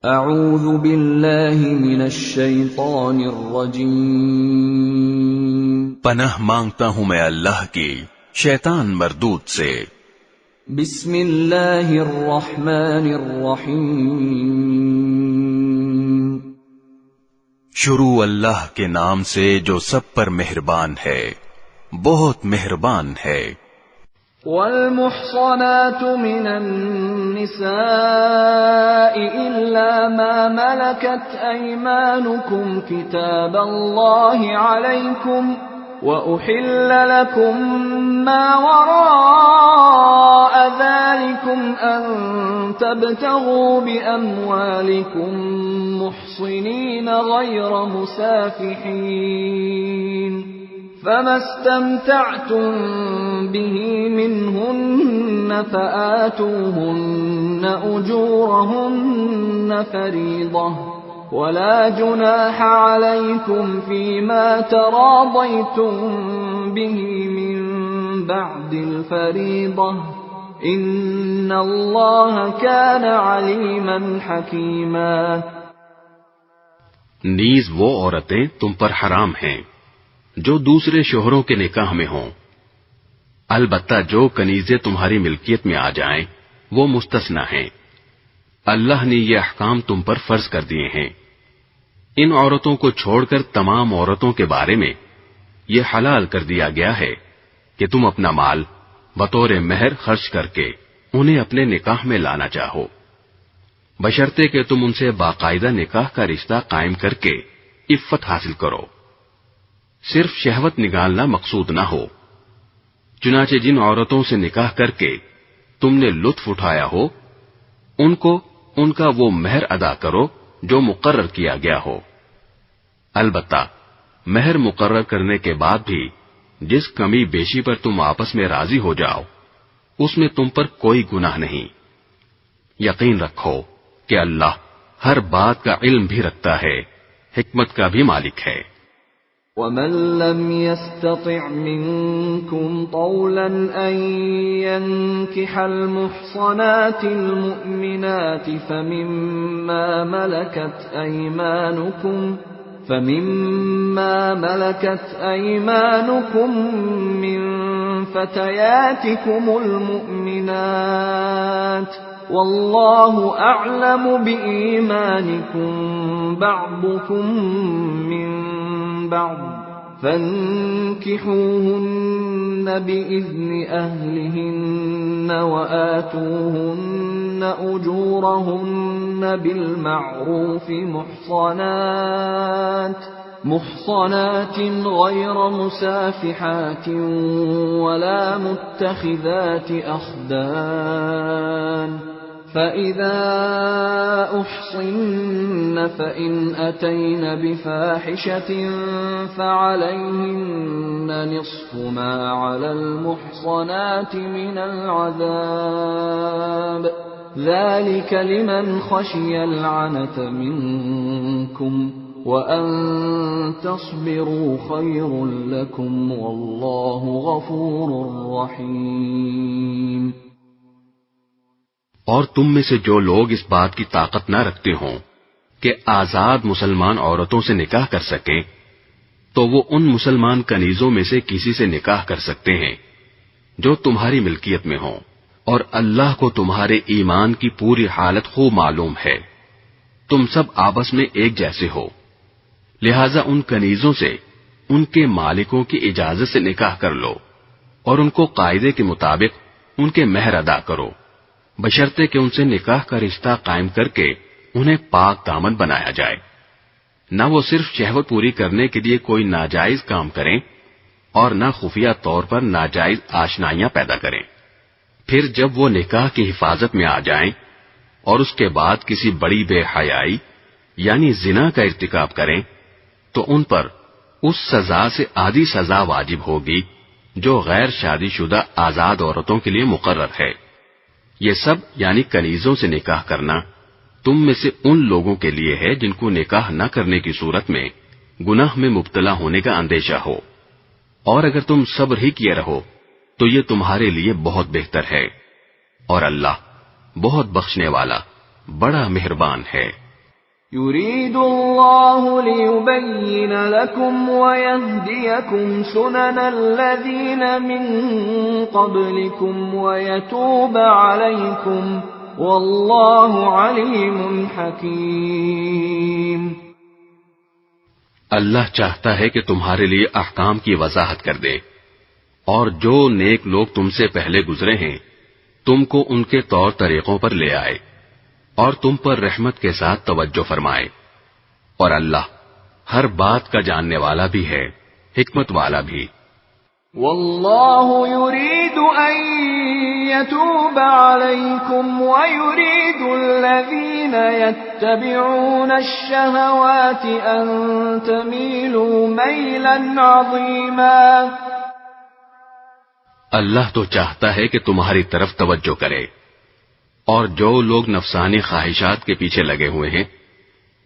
اعوذ باللہ من الشیطان الرجیم، پناہ مانگتا ہوں میں اللہ کی شیطان مردود سے۔ بسم اللہ الرحمن الرحیم، شروع اللہ کے نام سے جو سب پر مہربان ہے، بہت مہربان ہے۔ والمحصنات من النساء إلا ما ملكت أيمانكم كتاب الله عليكم، وأحل لكم ما وراء ذلكم أن تبتغوا بأموالكم محصنين غير مسافحين، فما استمتعتم به منهن فآتوهن أجورهن فريضة، ولا جناح عليكم فيما تراضيتم به من بعد الفريضة، إن الله كان عليما حكيما۔ نیز وہ عورتیں تم پر حرام ہیں جو دوسرے شوہروں کے نکاح میں ہوں، البتہ جو کنیزیں تمہاری ملکیت میں آ جائیں وہ مستثنی ہیں۔ اللہ نے یہ احکام تم پر فرض کر دیے ہیں۔ ان عورتوں کو چھوڑ کر تمام عورتوں کے بارے میں یہ حلال کر دیا گیا ہے کہ تم اپنا مال بطور مہر خرچ کر کے انہیں اپنے نکاح میں لانا چاہو، بشرطے کہ تم ان سے باقاعدہ نکاح کا رشتہ قائم کر کے عفت حاصل کرو۔ صرف شہوت نگالنا مقصود نہ ہو۔ چنانچہ جن عورتوں سے نکاح کر کے تم نے لطف اٹھایا ہو ان کو ان کا وہ مہر ادا کرو جو مقرر کیا گیا ہو۔ البتہ مہر مقرر کرنے کے بعد بھی جس کمی بیشی پر تم آپس میں راضی ہو جاؤ اس میں تم پر کوئی گناہ نہیں۔ یقین رکھو کہ اللہ ہر بات کا علم بھی رکھتا ہے، حکمت کا بھی مالک ہے۔ وَمَن لَّمْ يَسْتَطِعْ مِنكُمْ طَوْلًا أَن يَنكِحَ الْمُحْصَنَاتِ الْمُؤْمِنَاتِ فَمِمَّا مَلَكَتْ أَيْمَانُكُم مِّن فَتَيَاتِكُمُ الْمُؤْمِنَاتِ، وَاللَّهُ أَعْلَمُ بِإِيمَانِكُم بَعْضُكُم مِّن بعض، فانكحوهن بإذن أهلهن وآتوهن أجورهن بالمعروف محصنات غير مسافحات ولا متخذات أخدان، فإذا أحصن فإن أتين بفاحشة فعليهن نصف ما على المحصنات من العذاب، ذلك لمن خشي العنة منكم، وأن تصبروا خير لكم، والله غفور رحيم۔ اور تم میں سے جو لوگ اس بات کی طاقت نہ رکھتے ہوں کہ آزاد مسلمان عورتوں سے نکاح کر سکیں تو وہ ان مسلمان کنیزوں میں سے کسی سے نکاح کر سکتے ہیں جو تمہاری ملکیت میں ہوں، اور اللہ کو تمہارے ایمان کی پوری حالت خوب معلوم ہے۔ تم سب آپس میں ایک جیسے ہو، لہذا ان کنیزوں سے ان کے مالکوں کی اجازت سے نکاح کر لو اور ان کو قاعدے کے مطابق ان کے مہر ادا کرو، بشرطے کہ ان سے نکاح کا رشتہ قائم کر کے انہیں پاک دامن بنایا جائے، نہ وہ صرف شہوت پوری کرنے کے لیے کوئی ناجائز کام کریں اور نہ خفیہ طور پر ناجائز آشنائیاں پیدا کریں۔ پھر جب وہ نکاح کی حفاظت میں آ جائیں اور اس کے بعد کسی بڑی بے حیائی یعنی زنا کا ارتکاب کریں تو ان پر اس سزا سے آدھی سزا واجب ہوگی جو غیر شادی شدہ آزاد عورتوں کے لیے مقرر ہے۔ یہ سب یعنی کنیزوں سے نکاح کرنا تم میں سے ان لوگوں کے لیے ہے جن کو نکاح نہ کرنے کی صورت میں گناہ میں مبتلا ہونے کا اندیشہ ہو، اور اگر تم صبر ہی کیے رہو تو یہ تمہارے لیے بہت بہتر ہے، اور اللہ بہت بخشنے والا بڑا مہربان ہے۔ يريد الله ليبين لكم ويهديكم سنن الذين من قبلكم ويتوب عليكم والله عليم حكيم۔ اللہ چاہتا ہے کہ تمہارے لیے احکام کی وضاحت کر دے، اور جو نیک لوگ تم سے پہلے گزرے ہیں تم کو ان کے طور طریقوں پر لے آئے اور تم پر رحمت کے ساتھ توجہ فرمائے، اور اللہ ہر بات کا جاننے والا بھی ہے، حکمت والا بھی۔ واللہ یرید ان یتوب علیکم ویرید الذین یتبعون الشہوات ان تمیلوا میلا عظیما۔ اللہ تو چاہتا ہے کہ تمہاری طرف توجہ کرے، اور جو لوگ نفسانی خواہشات کے پیچھے لگے ہوئے ہیں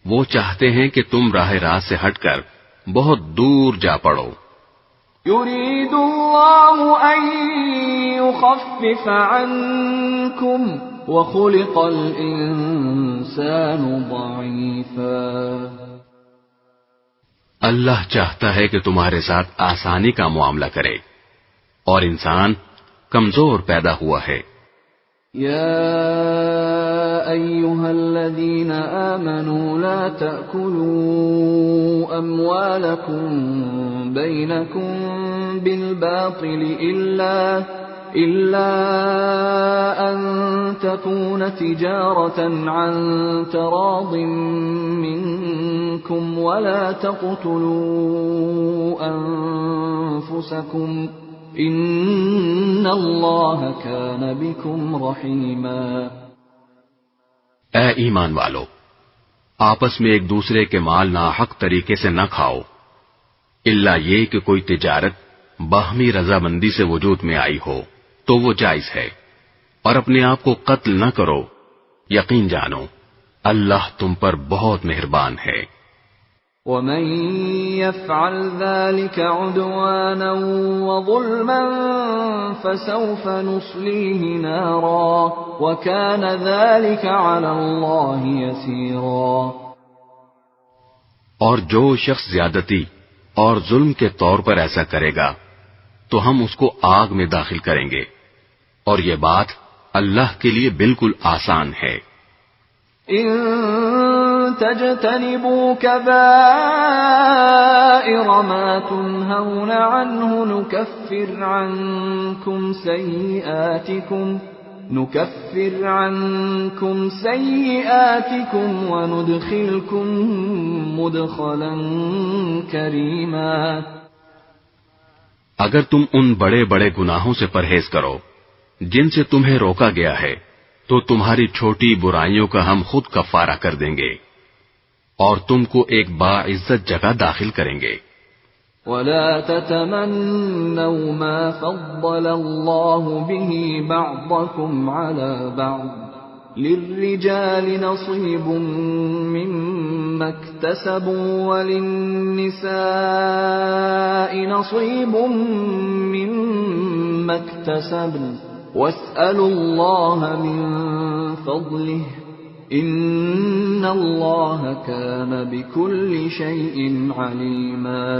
وہ چاہتے ہیں کہ تم راہ راست سے ہٹ کر بہت دور جا پڑو۔ یرید اللہ ان یخفف عنکم وخلق الانسان ضعیفا۔ اللہ چاہتا ہے کہ تمہارے ساتھ آسانی کا معاملہ کرے، اور انسان کمزور پیدا ہوا ہے۔ يا أيها الذين آمنوا لا تأكلوا أموالكم بينكم بالباطل إلا أن تكون تجارة عن تراض منكم ولا تقتلوا أنفسكم ان اللہ کان بکم رحیما۔ اے ایمان والو، آپس میں ایک دوسرے کے مال ناحق طریقے سے نہ کھاؤ، الا یہ کہ کوئی تجارت باہمی رضامندی سے وجود میں آئی ہو تو وہ جائز ہے، اور اپنے آپ کو قتل نہ کرو، یقین جانو اللہ تم پر بہت مہربان ہے۔ ومن يفعل ذلك عدوانا وظلما فسوف نصليه نارا وكان ذلك على الله يسيرا۔ اور جو شخص زیادتی اور ظلم کے طور پر ایسا کرے گا تو ہم اس کو آگ میں داخل کریں گے، اور یہ بات اللہ کے لیے بالکل آسان ہے۔ ان تجتنبوا كبائر ما تنهون عنه نكفر عنكم سيئاتكم وندخلكم مدخلا كريما۔ اگر تم ان بڑے بڑے گناہوں سے پرہیز کرو جن سے تمہیں روکا گیا ہے تو تمہاری چھوٹی برائیوں کا ہم خود کفارہ کر دیں گے، اور تم کو ایک باعزت جگہ داخل کریں گے۔ ولا تتمنوا ما فضل الله به بعضكم على بعض للرجال نصيب مما اكتسبوا وللنساء نصيب مما اكتسبن واسألوا الله من فضله ان اللہ کان بکل شیء علیما۔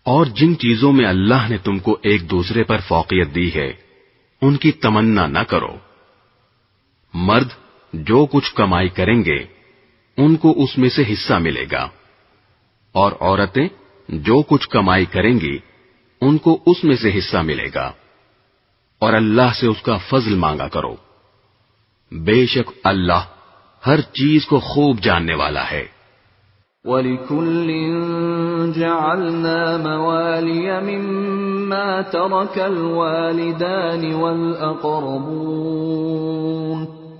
اور جن چیزوں میں اللہ نے تم کو ایک دوسرے پر فوقیت دی ہے ان کی تمنا نہ کرو۔ مرد جو کچھ کمائی کریں گے ان کو اس میں سے حصہ ملے گا، اور عورتیں جو کچھ کمائی کریں گی ان کو اس میں سے حصہ ملے گا، اور اللہ سے اس کا فضل مانگا کرو، بے شک اللہ ہر چیز کو خوب جاننے والا ہے۔ وَلِكُلٍّ جَعَلْنَا مَوَالِيَ مِمَّا تَرَكَ الْوَالِدَانِ وَالْأَقْرَبُونَ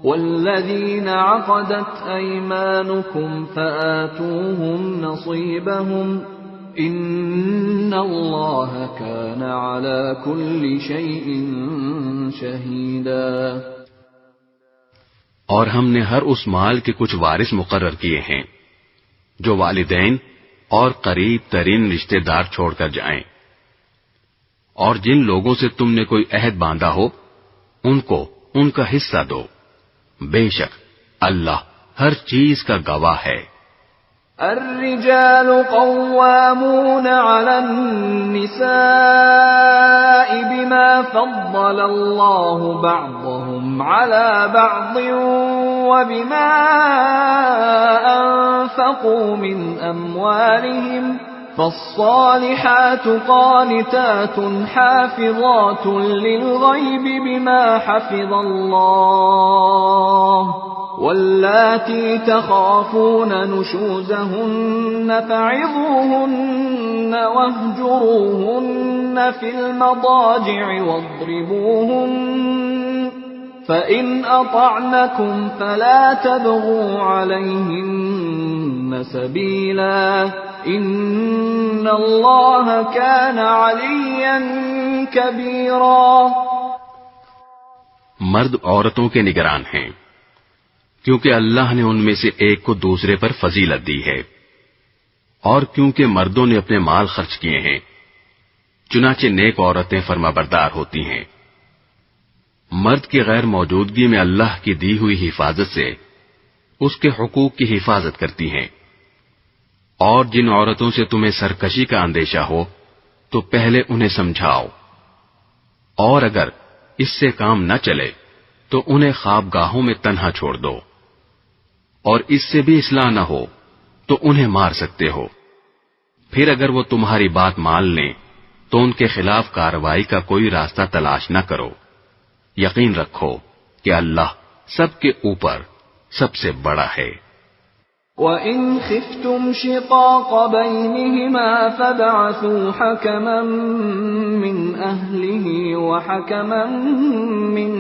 وَالَّذِينَ عَقَدَتْ أَيْمَانُكُمْ فَآتُوهُمْ نَصِيبَهُمْ إِنَّ اللَّهَ كَانَ عَلَى كُلِّ شَيْءٍ شَهِيدًا۔ اور ہم نے ہر اس مال کے کچھ وارث مقرر کیے ہیں جو والدین اور قریب ترین رشتہ دار چھوڑ کر جائیں، اور جن لوگوں سے تم نے کوئی عہد باندھا ہو ان کو ان کا حصہ دو، بے شک اللہ ہر چیز کا گواہ ہے۔ الرجال قوامون على النساء بما فضل الله بعضهم على بعض وبما أنفقوا من أموالهم فالصالحات قانتات حافظات للغيب بما حفظ الله واللاتي تخافون نشوزهن فعظوهن واهجروهن في المضاجع واضربوهن فإن أطعنكم فلا تبغوا عليهن سبيلا إن الله كان عليا كبيرا۔ مرد عورتوں کے نگران ہیں کیونکہ اللہ نے ان میں سے ایک کو دوسرے پر فضیلت دی ہے، اور کیونکہ مردوں نے اپنے مال خرچ کیے ہیں، چنانچہ نیک عورتیں فرمانبردار ہوتی ہیں۔ مرد کی غیر موجودگی میں اللہ کی دی ہوئی حفاظت سے اس کے حقوق کی حفاظت کرتی ہیں۔ اور جن عورتوں سے تمہیں سرکشی کا اندیشہ ہو تو پہلے انہیں سمجھاؤ، اور اگر اس سے کام نہ چلے تو انہیں خوابگاہوں میں تنہا چھوڑ دو، اور اس سے بھی اصلاح نہ ہو تو انہیں مار سکتے ہو۔ پھر اگر وہ تمہاری بات مان لیں تو ان کے خلاف کارروائی کا کوئی راستہ تلاش نہ کرو۔ یقین رکھو کہ اللہ سب کے اوپر سب سے بڑا ہے۔ وَإِنْ خِفْتُمْ شِقَاقَ بَيْنِهِمَا فَابْعَثُوا حَكَمًا مِّنْ أَهْلِهِ وَحَكَمًا مِّنْ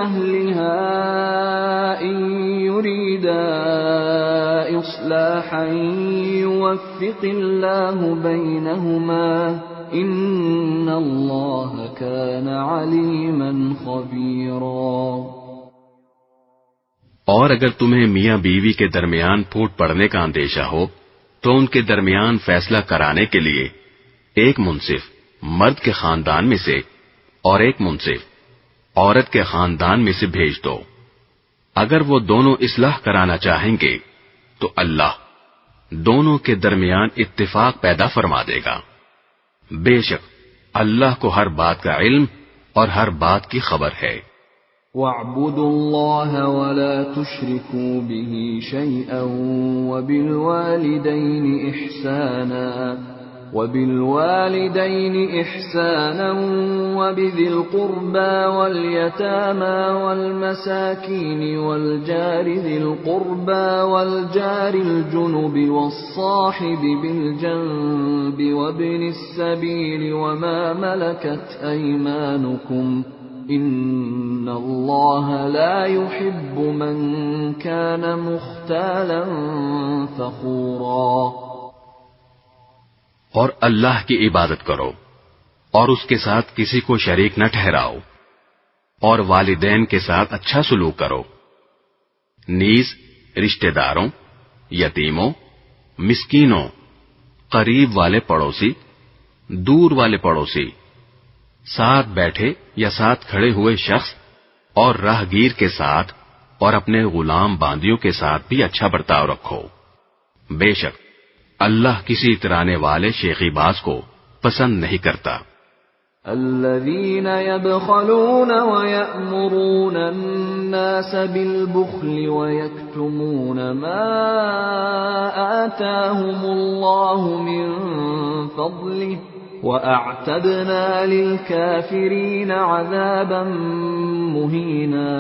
أَهْلِهَا إِنْ يُرِيدَا إِصْلَاحًا يُوَفِّقِ اللَّهُ بَيْنَهُمَا إِنَّ اللَّهَ كَانَ عَلِيمًا خَبِيرًا۔ اور اگر تمہیں میاں بیوی کے درمیان پھوٹ پڑنے کا اندیشہ ہو تو ان کے درمیان فیصلہ کرانے کے لیے ایک منصف مرد کے خاندان میں سے اور ایک منصف عورت کے خاندان میں سے بھیج دو۔ اگر وہ دونوں اصلاح کرانا چاہیں گے تو اللہ دونوں کے درمیان اتفاق پیدا فرما دے گا۔ بے شک اللہ کو ہر بات کا علم اور ہر بات کی خبر ہے۔ وَاعْبُدُوا اللَّهَ وَلَا تُشْرِكُوا بِهِ شَيْئًا وَبِالْوَالِدَيْنِ إِحْسَانًا وَبِذِي الْقُرْبَى وَالْيَتَامَى وَالْمَسَاكِينِ وَالْجَارِ ذِي الْقُرْبَى وَالْجَارِ الْجُنُبِ وَالصَّاحِبِ بِالْجَنبِ وَابْنِ السَّبِيلِ وَمَا مَلَكَتْ أَيْمَانُكُمْ إِنَّ اللَّهَ لَا يُحِبُّ مَنْ كَانَ مُخْتَالًا فَخُورًا۔ اور اللہ کی عبادت کرو اور اس کے ساتھ کسی کو شریک نہ ٹھہراؤ، اور والدین کے ساتھ اچھا سلوک کرو، نیز رشتہ داروں، یتیموں، مسکینوں، قریب والے پڑوسی، دور والے پڑوسی، ساتھ بیٹھے یا ساتھ کھڑے ہوئے شخص اور راہگیر کے ساتھ اور اپنے غلام باندیوں کے ساتھ بھی اچھا برتاؤ رکھو۔ بے شک اللہ کسی اترانے والے شیخی باز کو پسند نہیں کرتا۔ الذين يبخلون ويأمرون الناس بالبخل ويكتمون ما آتاهم الله من فضله وأعتدنا للكافرين عذابا مهينا۔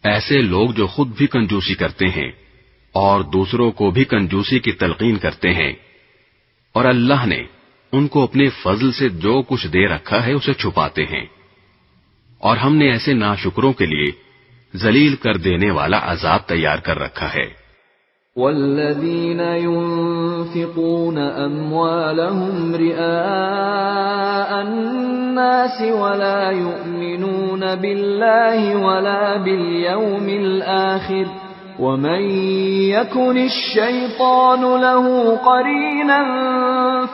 ایسے لوگ جو خود بھی کنجوسی کرتے ہیں اور دوسروں کو بھی کنجوسی کی تلقین کرتے ہیں، اور اللہ نے ان کو اپنے فضل سے جو کچھ دے رکھا ہے اسے چھپاتے ہیں، اور ہم نے ایسے ناشکروں کے لیے ذلیل کر دینے والا عذاب تیار کر رکھا ہے۔ والذین ينفقون اموالهم رئاء الناس ولا يؤمنون بالله ولا باليوم الآخر ومن يكن الشيطان له قرينا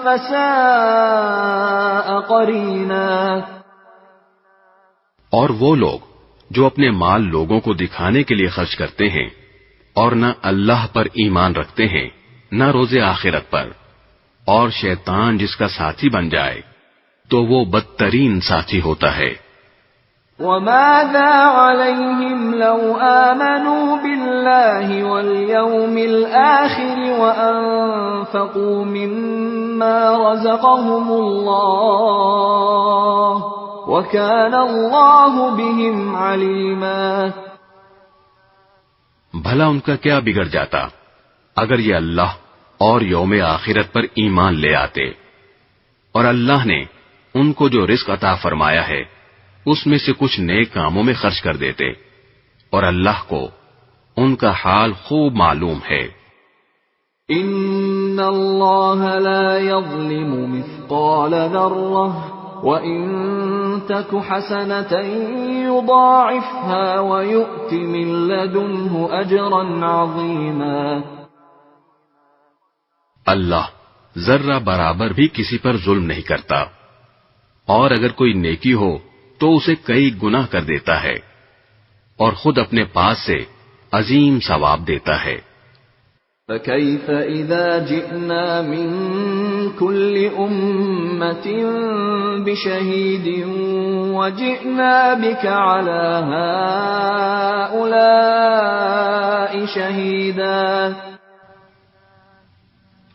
فساء قرينا. اور وہ لوگ جو اپنے مال لوگوں کو دکھانے کے لیے خرچ کرتے ہیں اور نہ اللہ پر ایمان رکھتے ہیں نہ روز آخرت پر، اور شیطان جس کا ساتھی بن جائے تو وہ بدترین ساتھی ہوتا ہے. وَمَاذَا عَلَيْهِمْ لَوْ آمَنُوا بِاللَّهِ وَالْيَوْمِ الْآخِرِ وَأَنفَقُوا مِمَّا رَزَقَهُمُ اللَّهُ وَكَانَ اللَّهُ بِهِمْ عَلِيمًا. بھلا ان کا کیا بگڑ جاتا اگر یہ اللہ اور یوم آخرت پر ایمان لے آتے، اور اللہ نے ان کو جو رزق عطا فرمایا ہے اس میں سے کچھ نیک کاموں میں خرچ کر دیتے، اور اللہ کو ان کا حال خوب معلوم ہے. ان اللہ لا یظلم مثقال ذرہ وَإِن تَكُ حَسَنَةً يُضَاعِفْهَا وَيُؤْتِ مِن لَّدُنْهُ أَجْرًا عَظِيمًا. اللہ ذرہ برابر بھی کسی پر ظلم نہیں کرتا، اور اگر کوئی نیکی ہو تو اسے کئی گنا کر دیتا ہے، اور خود اپنے پاس سے عظیم ثواب دیتا ہے. فَكَيْفَ إِذَا جِئْنَا مِن كُلِّ أُمَّةٍ بِشَهِيدٍ وَجِئْنَا بِكَ عَلَى هَٰؤُلَاءِ شَهِيدًا.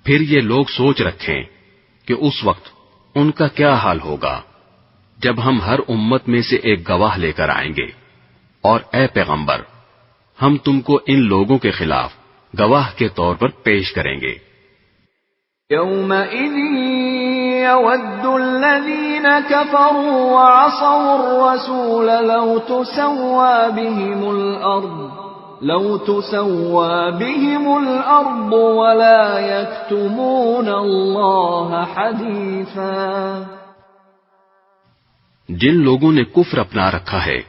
پھر یہ لوگ سوچ رکھیں کہ اس وقت ان کا کیا حال ہوگا جب ہم ہر امت میں سے ایک گواہ لے کر آئیں گے، اور اے پیغمبر ہم تم کو ان لوگوں کے خلاف گواہ کے طور پر پیش کریں گے. يَوْمَئِذٍ يَوَدُّ الَّذِينَ كَفَرُوا وَعَصَوُا الرَّسُولَ لَوْ تُسَوَّىٰ بِهِمُ الْأَرْضُ وَلَا يَكْتُمُونَ اللَّهَ حَدِيثًا. جن لوگوں نے کفر اپنا رکھا ہے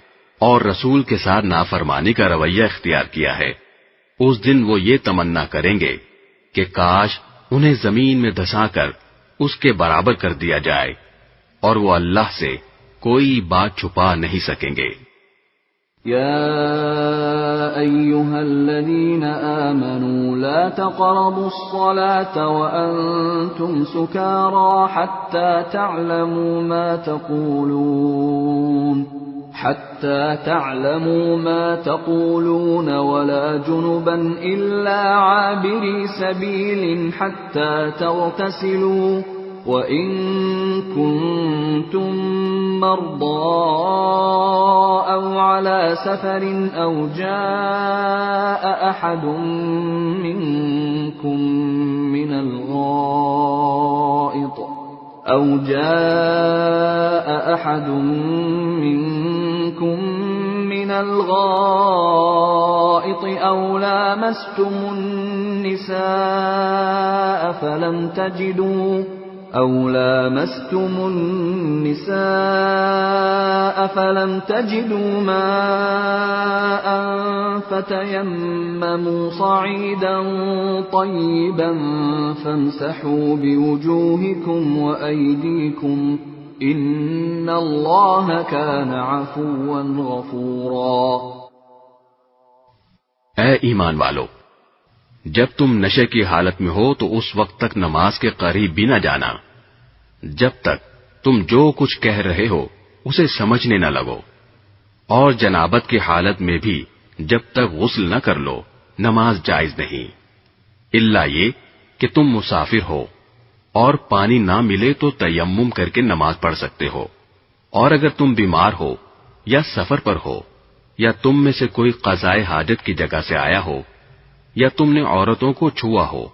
اور رسول کے ساتھ نافرمانی کا رویہ اختیار کیا ہے، اس دن وہ یہ تمنا کریں گے کہ کاش انہیں زمین میں دھسا کر اس کے برابر کر دیا جائے، اور وہ اللہ سے کوئی بات چھپا نہیں سکیں گے. يا أيها الذين آمنوا لا تقربوا الصلاة وأنتم سكارى حتى تعلموا ما تقولون ولا جنبا إلا عابري سبيل حتى تغتسلوا وَإِن كُنتُم مَّرْضَىٰ أَوْ عَلَىٰ سَفَرٍ أَوْ جَاءَ أَحَدٌ مِّنكُم مِّنَ الْغَائِطِ أَوْ لَامَسْتُمُ النِّسَاءَ فَلَمْ تَجِدُوا مَاءً فَتَيَمَّمُوا صَعِيدًا طَيِّبًا فَامْسَحُوا بِوُجُوهِكُمْ وَأَيْدِيكُمْ إِنَّ اللَّهَ كَانَ عَفُوًّا غَفُورًا. اے ایمان والو، جب تم نشے کی حالت میں ہو تو اس وقت تک نماز کے قریب بھی نہ جانا جب تک تم جو کچھ کہہ رہے ہو اسے سمجھنے نہ لگو، اور جنابت کی حالت میں بھی جب تک غسل نہ کر لو نماز جائز نہیں، الا یہ کہ تم مسافر ہو اور پانی نہ ملے تو تیمم کر کے نماز پڑھ سکتے ہو، اور اگر تم بیمار ہو یا سفر پر ہو یا تم میں سے کوئی قضائے حاجت کی جگہ سے آیا ہو یا تم نے عورتوں کو چھوا ہو،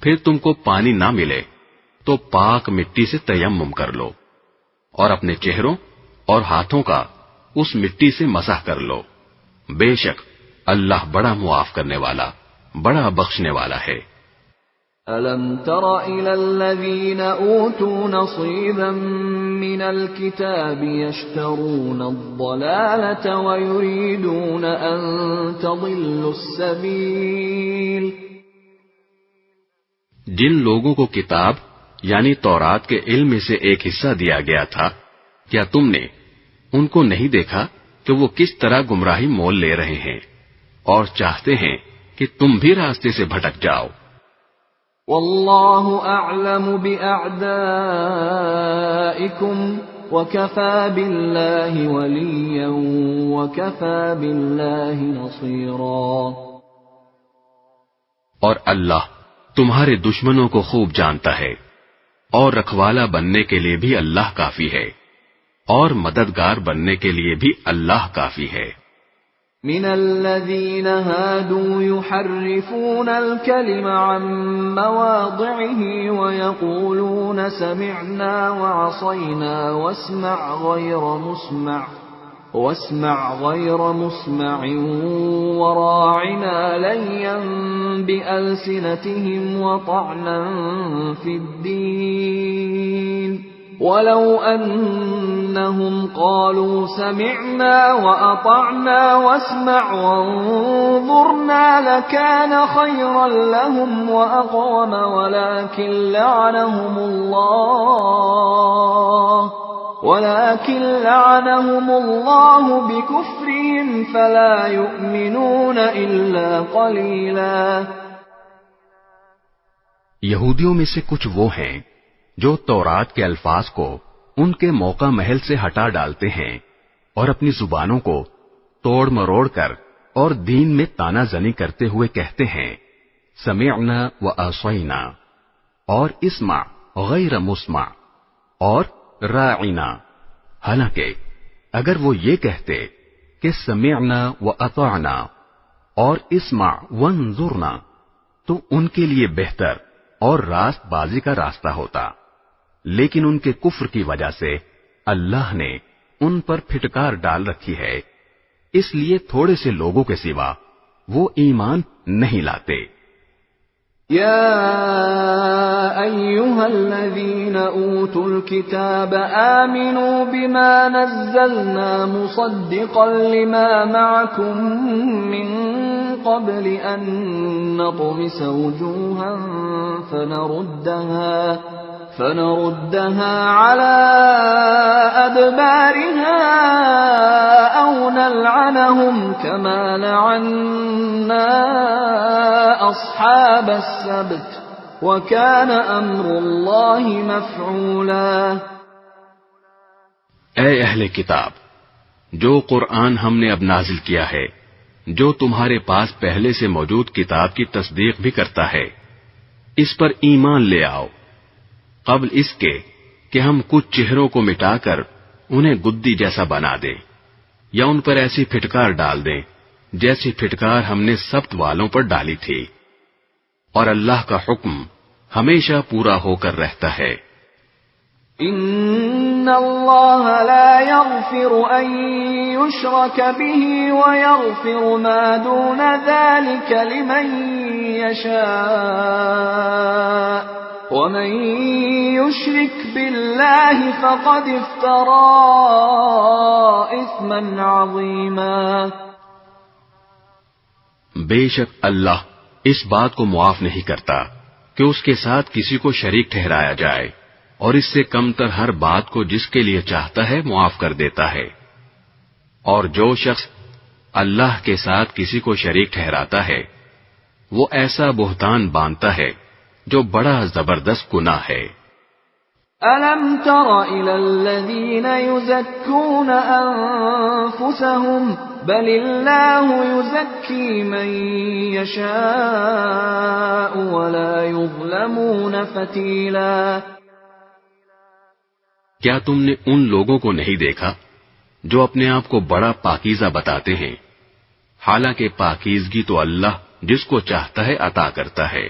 پھر تم کو پانی نہ ملے تو پاک مٹی سے تیمم کر لو، اور اپنے چہروں اور ہاتھوں کا اس مٹی سے مسح کر لو. بے شک اللہ بڑا معاف کرنے والا بڑا بخشنے والا ہے. أَلَمْ تَرَ إِلَى الَّذِينَ أُوتُوا نَصِيبًا مِّنَ الْكِتَابِ يَشْتَرُونَ الضَّلَالَةَ وَيُرِيدُونَ أَن تَضِلُّوا السَّبِيلَ. جن لوگوں کو کتاب یعنی تورات کے علم میں سے ایک حصہ دیا گیا تھا، کیا تم نے ان کو نہیں دیکھا کہ وہ کس طرح گمراہی مول لے رہے ہیں اور چاہتے ہیں کہ تم بھی راستے سے بھٹک جاؤ؟ واللہ اعلم باعدائکم وکفى باللہ ولیا وکفى باللہ نصیرا، اور اللہ تمہارے دشمنوں کو خوب جانتا ہے، اور رکھوالا بننے کے لیے بھی اللہ کافی ہے، اور مددگار بننے کے لیے بھی اللہ کافی ہے۔ من الذين هادوا يحرفون الكلم عن مواضعه ويقولون سمعنا وعصينا واسمع غير مسمع وراعنا ليا بألسنتهم وطعنا في الدين ولو أنهم قالوا سمعنا وأطعنا واسمع وانظرنا لكان خيرا لهم وأقوم ولكن لعنهم الله بكفرهم فلا يؤمنون إلا قليلا۔ یہودیوں میں سے کچھ وہ ہیں جو تورات کے الفاظ کو ان کے موقع محل سے ہٹا ڈالتے ہیں اور اپنی زبانوں کو توڑ مروڑ کر اور دین میں تانا زنی کرتے ہوئے کہتے ہیں سمعنا و عصینا، اور اسمع غیر مسمع، اور راعنا، حالانکہ اگر وہ یہ کہتے کہ سمعنا و اطعنا اور اسمع وانظرنا تو ان کے لیے بہتر اور راست بازی کا راستہ ہوتا، لیکن ان کے کفر کی وجہ سے اللہ نے ان پر پھٹکار ڈال رکھی ہے، اس لیے تھوڑے سے لوگوں کے سوا وہ ایمان نہیں لاتے۔ يا أيها الذين أوتوا الكتاب آمنوا بما نزلنا مصدقا لما معكم من قبل أن نطمس وجوها فنردها على أدبارها أو نلعنهم كما لعنا أصحاب السبت وكان أمر الله مفعولا۔ اے اہل کتاب، جو قرآن ہم نے اب نازل کیا ہے، جو تمہارے پاس پہلے سے موجود کتاب کی تصدیق بھی کرتا ہے، اس پر ایمان لے آؤ، قبل اس کے کہ ہم کچھ چہروں کو مٹا کر انہیں گدی جیسا بنا دیں، یا ان پر ایسی پھٹکار ڈال دیں جیسی پھٹکار ہم نے سبت والوں پر ڈالی تھی، اور اللہ کا حکم ہمیشہ پورا ہو کر رہتا ہے۔ ان اللہ لا يغفر ان يشرك به ويغفر ما دون ذلك لمن يشاء ومن يشرك بالله فقد افترى اثما عظيما۔ بے شک اللہ اس بات کو معاف نہیں کرتا کہ اس کے ساتھ کسی کو شریک ٹھہرایا جائے، اور اس سے کم تر ہر بات کو جس کے لیے چاہتا ہے معاف کر دیتا ہے، اور جو شخص اللہ کے ساتھ کسی کو شریک ٹھہراتا ہے وہ ایسا بہتان باندھتا ہے جو بڑا زبردست گناہ ہے۔ أَلَمْ تَرَ إِلَى الَّذِينَ يُزَكُّونَ أَنفُسَهُم بَلِ اللَّهُ يُزَكِّي مَن يَشَاءُ وَلَا يُظْلَمُونَ فَتِيلًا۔ کیا تم نے ان لوگوں کو نہیں دیکھا جو اپنے آپ کو بڑا پاکیزہ بتاتے ہیں، حالانکہ پاکیزگی تو اللہ جس کو چاہتا ہے عطا کرتا ہے،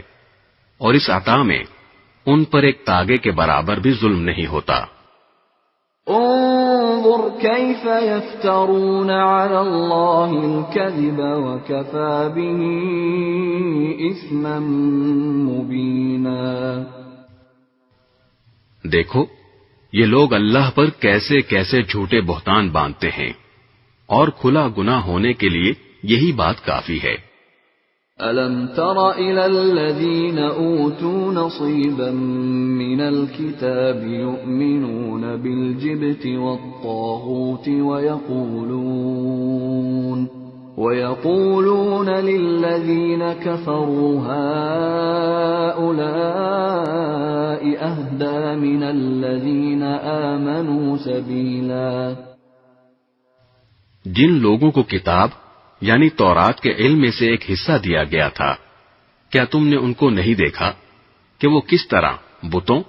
اور اس عطا میں ان پر ایک تاگے کے برابر بھی ظلم نہیں ہوتا۔ انظر كيف يفترون على الله الكذب وكفى به إثما مبينا۔ دیکھو یہ لوگ اللہ پر کیسے کیسے جھوٹے بہتان باندھتے ہیں، اور کھلا گناہ ہونے کے لیے یہی بات کافی ہے۔ أَلَمْ تَرَ إِلَى الَّذِينَ أُوتُوا نَصِيبًا مِنَ الْكِتَابِ يُؤْمِنُونَ بِالْجِبْتِ وَالطَّاغُوتِ وَيَقُولُونَ لِلَّذِينَ كَفَرُوا هَؤُلَاءِ أَهْدَىٰ مِنَ الَّذِينَ آمَنُوا سَبِيلًا۔ جن لوگوں کو کتاب یعنی تورات کے علم میں سے ایک حصہ دیا گیا تھا، کیا تم نے ان کو نہیں دیکھا کہ وہ کس طرح بتوں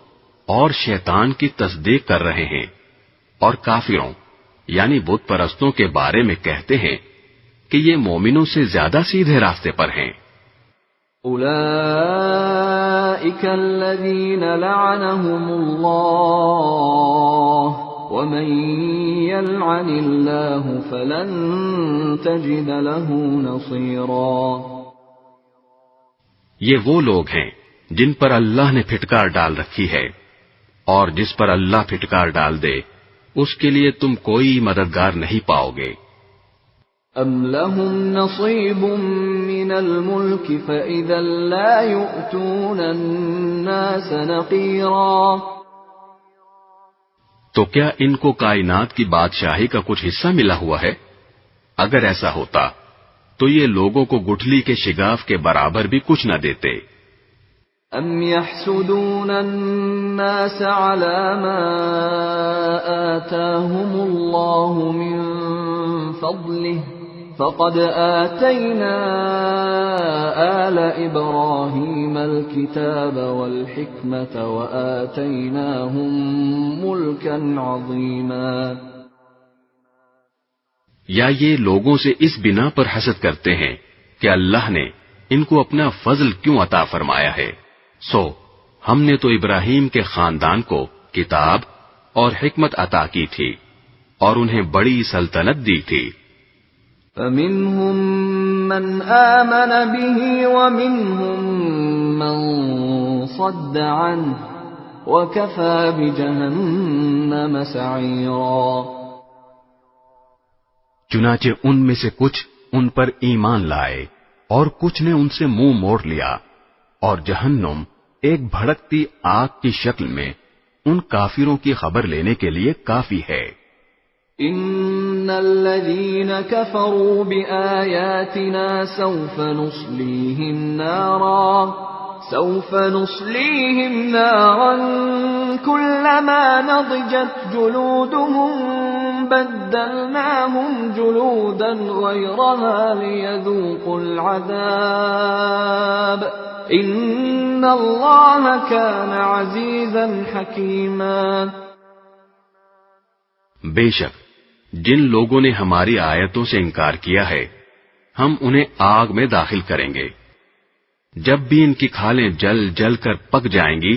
اور شیطان کی تصدیق کر رہے ہیں، اور کافروں یعنی بت پرستوں کے بارے میں کہتے ہیں کہ یہ مومنوں سے زیادہ سیدھے راستے پر ہیں۔ اولئک الذین لعنهم اللہ ومن يلعن اللہ فلن تجد له نصیرا۔ یہ وہ لوگ ہیں جن پر اللہ نے پھٹکار ڈال رکھی ہے، اور جس پر اللہ پھٹکار ڈال دے اس کے لیے تم کوئی مددگار نہیں پاؤ گے۔ ام لهم نصیب من الملک فإذا لا يؤتون الناس نقیرا۔ تو کیا ان کو کائنات کی بادشاہی کا کچھ حصہ ملا ہوا ہے؟ اگر ایسا ہوتا تو یہ لوگوں کو گٹھلی کے شگاف کے برابر بھی کچھ نہ دیتے۔ ام يحسدون الناس على ما آتاهم الله من فضله فقد آتينا آل إبراهيم الكتاب والحكمة وآتيناهم ملكا عظيما۔ یا یہ لوگوں سے اس بنا پر حسد کرتے ہیں کہ اللہ نے ان کو اپنا فضل کیوں عطا فرمایا ہے، سو ہم نے تو ابراہیم کے خاندان کو کتاب اور حکمت عطا کی تھی اور انہیں بڑی سلطنت دی تھی۔ فَمِنْهُمْ مَنْ آمَنَ بِهِ وَمِنْهُمْ مَنْ صَدَّ عَنْهُ وَكَفَى بِجَهَنَّمَ سَعِيرًا۔ چنانچہ ان میں سے کچھ ان پر ایمان لائے اور کچھ نے ان سے منہ موڑ لیا، اور جہنم ایک بھڑکتی آگ کی شکل میں ان کافروں کی خبر لینے کے لیے کافی ہے۔ ان الذين كفروا بآياتنا سوف نصليهم نارا كلما نضجت جلودهم بدلناهم جلودا غيرها ليذوقوا العذاب ان الله كان عزيزا حكيما۔ بے شک جن لوگوں نے ہماری آیتوں سے انکار کیا ہے ہم انہیں آگ میں داخل کریں گے، جب بھی ان کی کھالیں جل جل کر پک جائیں گی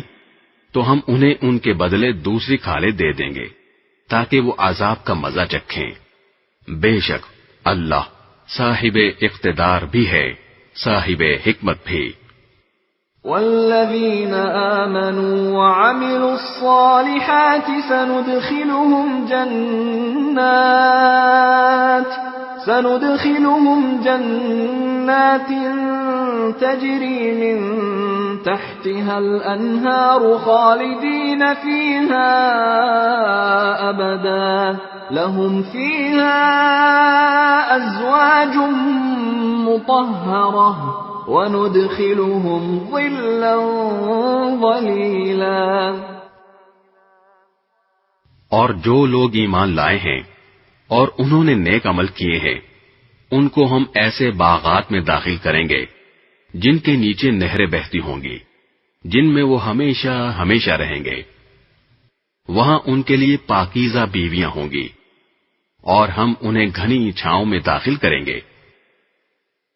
تو ہم انہیں ان کے بدلے دوسری کھالیں دے دیں گے تاکہ وہ عذاب کا مزہ چکھیں۔ بے شک اللہ صاحب اقتدار بھی ہے، صاحب حکمت بھی۔ والذين آمنوا وعملوا الصالحات سندخلهم جنات تجري من تحتها الأنهار خالدين فيها أبدا لهم فيها أزواج مطهرة وَنُدْخِلُهُمْ ظِلًّا ظَلِيلًا۔ اور جو لوگ ایمان لائے ہیں اور انہوں نے نیک عمل کیے ہیں ان کو ہم ایسے باغات میں داخل کریں گے جن کے نیچے نہریں بہتی ہوں گی، جن میں وہ ہمیشہ ہمیشہ رہیں گے، وہاں ان کے لیے پاکیزہ بیویاں ہوں گی اور ہم انہیں گھنی چھاؤں میں داخل کریں گے۔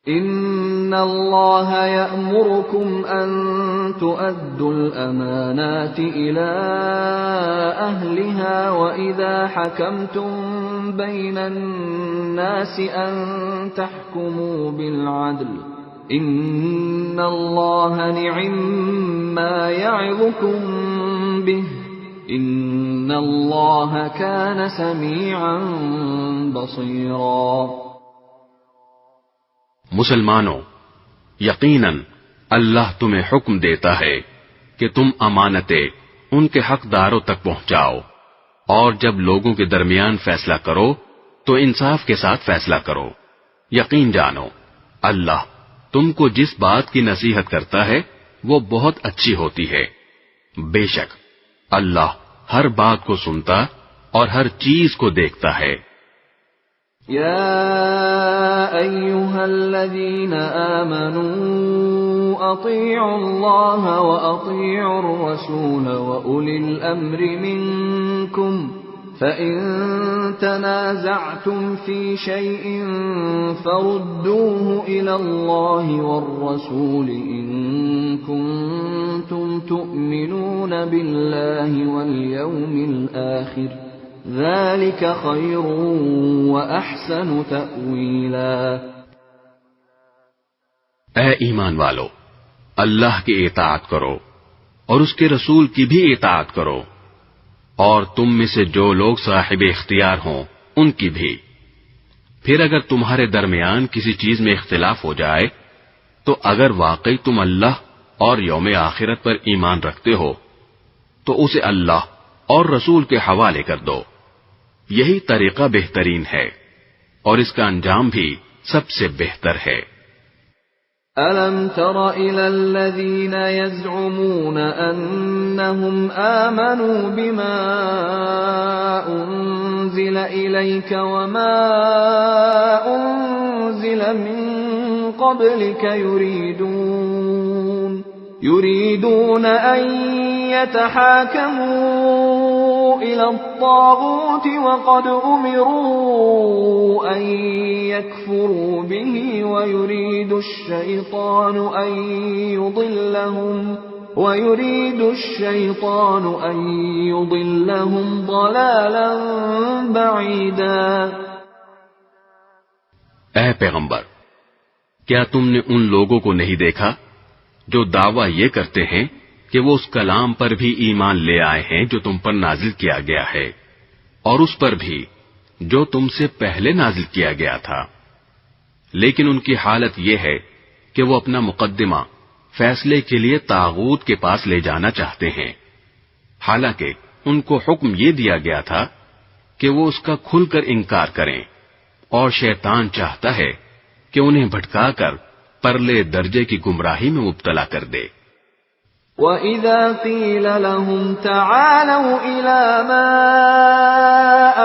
ان اللہ یأمرکم ان تؤدوا الامانات الى اہلها واذا حکمتم بین الناس ان تحکموا بالعدل ان اللہ نعم ما یعظکم به ان اللہ کان سمیعا بصیرا۔ مسلمانوں، یقیناً اللہ تمہیں حکم دیتا ہے کہ تم امانتیں ان کے حقداروں تک پہنچاؤ، اور جب لوگوں کے درمیان فیصلہ کرو تو انصاف کے ساتھ فیصلہ کرو۔ یقین جانو اللہ تم کو جس بات کی نصیحت کرتا ہے وہ بہت اچھی ہوتی ہے۔ بے شک اللہ ہر بات کو سنتا اور ہر چیز کو دیکھتا ہے۔ يا أيها الذين آمنوا أطيعوا الله وأطيعوا الرسول وأولي الأمر منكم فإن تنازعتم في شيء فردوه إلى الله والرسول إن كنتم تؤمنون بالله واليوم الآخر ذلك خير وأحسن تأويلا۔ اے ایمان والو، اللہ کی اطاعت کرو اور اس کے رسول کی بھی اطاعت کرو، اور تم میں سے جو لوگ صاحب اختیار ہوں ان کی بھی۔ پھر اگر تمہارے درمیان کسی چیز میں اختلاف ہو جائے تو اگر واقعی تم اللہ اور یوم آخرت پر ایمان رکھتے ہو تو اسے اللہ اور رسول کے حوالے کر دو، یہی طریقہ بہترین ہے اور اس کا انجام بھی سب سے بہتر ہے۔ أَلَمْ تَرَ إِلَى الَّذِينَ يَزْعُمُونَ أَنَّهُمْ آمَنُوا بِمَا أُنزِلَ إِلَيْكَ وَمَا أُنزِلَ مِن قَبْلِكَ يريدون أن يتحاكموا إلى الطاغوت وقد أمروا أن يكفروا به ويريد الشيطان أن يضلهم ضلالا بعيدا۔ اے پیغمبر، کیا تم نے ان لوگوں کو نہیں دیکھا جو دعویٰ یہ کرتے ہیں کہ وہ اس کلام پر بھی ایمان لے آئے ہیں جو تم پر نازل کیا گیا ہے، اور اس پر بھی جو تم سے پہلے نازل کیا گیا تھا، لیکن ان کی حالت یہ ہے کہ وہ اپنا مقدمہ فیصلے کے لیے طاغوت کے پاس لے جانا چاہتے ہیں، حالانکہ ان کو حکم یہ دیا گیا تھا کہ وہ اس کا کھل کر انکار کریں، اور شیطان چاہتا ہے کہ انہیں بھٹکا کر پرلے درجے کی گمراہی میں مبتلا کر دے۔ وَإِذَا قِيلَ لَهُمْ تَعَالَوْا إِلَى مَا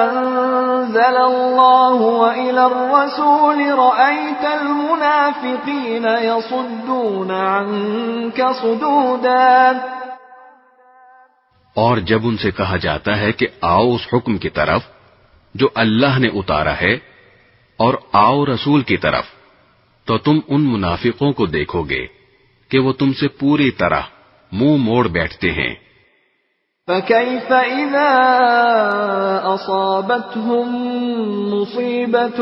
أَنزَلَ اللَّهُ وَإِلَى الرَّسُولِ رَأَيْتَ الْمُنَافِقِينَ يَصُدُّونَ عَنكَ صُدُودًا۔ اور جب ان سے کہا جاتا ہے کہ آؤ اس حکم کی طرف جو اللہ نے اتارا ہے اور آؤ رسول کی طرف، تو تم ان منافقوں کو دیکھو گے کہ وہ تم سے پوری طرح منہ موڑ بیٹھتے ہیں۔ فَكَيْفَ إِذَا أَصَابَتْهُم مُّصِيبَةٌ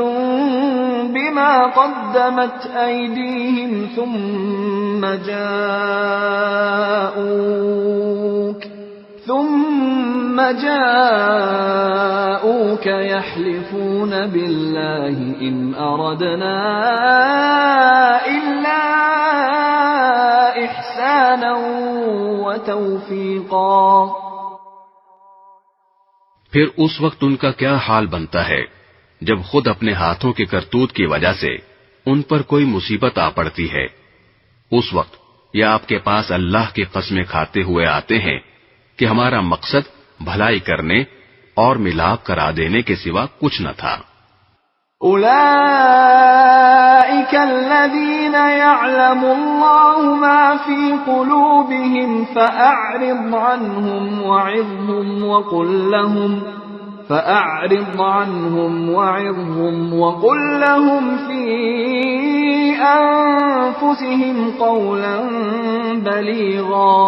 بِمَا قَدَّمَتْ أَيْدِيهِمْ ثُمَّ جاءوك يحلفون بالله إن أردنا إلا إحسانا وتوفيقا۔ پھر اس وقت ان کا کیا حال بنتا ہے جب خود اپنے ہاتھوں کے کرتوت کی وجہ سے ان پر کوئی مصیبت آ پڑتی ہے، اس وقت یہ آپ کے پاس اللہ کی قسمیں کھاتے ہوئے آتے ہیں کہ ہمارا مقصد بھلائی کرنے اور ملاپ کرا دینے کے سوا کچھ نہ تھا۔ أولئك الذين يعلم الله ما في قلوبهم فأعرض عنهم وقل لهم في أنفسهم قولا بليغا۔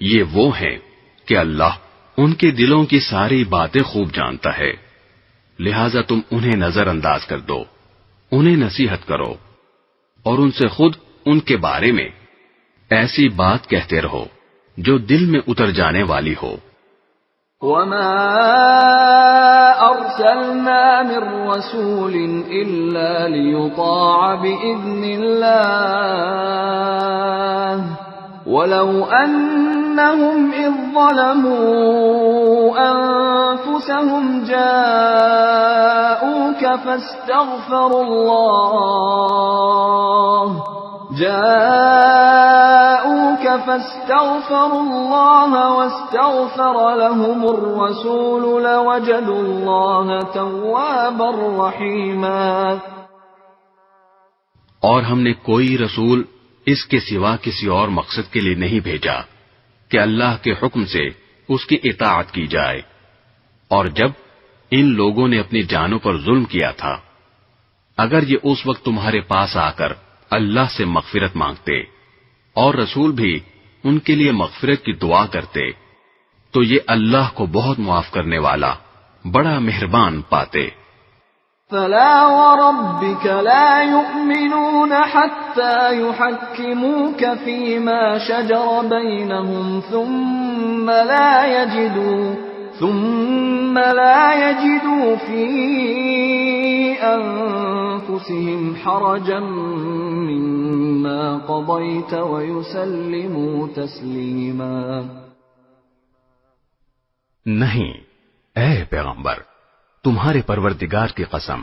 یہ وہ ہیں کہ اللہ ان کے دلوں کی ساری باتیں خوب جانتا ہے، لہذا تم انہیں نظر انداز کر دو، انہیں نصیحت کرو اور ان سے خود ان کے بارے میں ایسی بات کہتے رہو جو دل میں اتر جانے والی ہو۔ وما أرسلنا من رسول إلا ليطاع بإذن الله ولو أنهم إذ ظلموا أنفسهم جاءوك فاستغفروا الله واستغفر لهم الرسول لوجدوا الله توابا رحيما. اور ہم نے کوئی رسول اس کے سوا کسی اور مقصد کے لیے نہیں بھیجا کہ اللہ کے حکم سے اس کی اطاعت کی جائے. اور جب ان لوگوں نے اپنی جانوں پر ظلم کیا تھا، اگر یہ اس وقت تمہارے پاس آ کر اللہ سے مغفرت مانگتے اور رسول بھی ان کے لیے مغفرت کی دعا کرتے تو یہ اللہ کو بہت معاف کرنے والا بڑا مہربان پاتے. فلا وربك لا يؤمنون حتى يحكموك فيما شجر بينهم ثم لا يجدوا في أنفسهم حرجا مما قضيت ويسلموا تسليما. نہیں اے پیغمبر، تمہارے پروردگار کی قسم،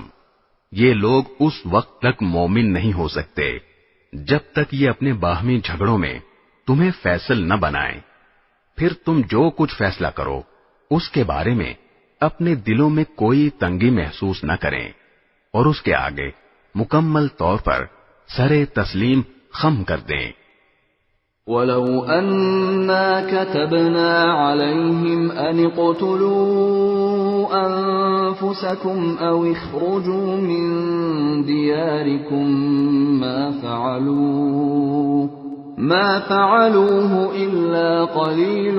یہ لوگ اس وقت تک مومن نہیں ہو سکتے جب تک یہ اپنے باہمی جھگڑوں میں تمہیں فیصل نہ بنائیں. پھر تم جو کچھ فیصلہ کرو اس کے بارے میں اپنے دلوں میں کوئی تنگی محسوس نہ کریں اور اس کے آگے مکمل طور پر سر تسلیم خم کر دیں. وَلَوْ أَنَّا كَتَبْنَا عَلَيْهِمْ أَنِ اقْتُلُوا أَنفُسَكُمْ أَوْ اخْرُجُوا مِنْ دِيَارِكُمْ مَا فَعَلُوهُ إِلَّا قَلِيلٌ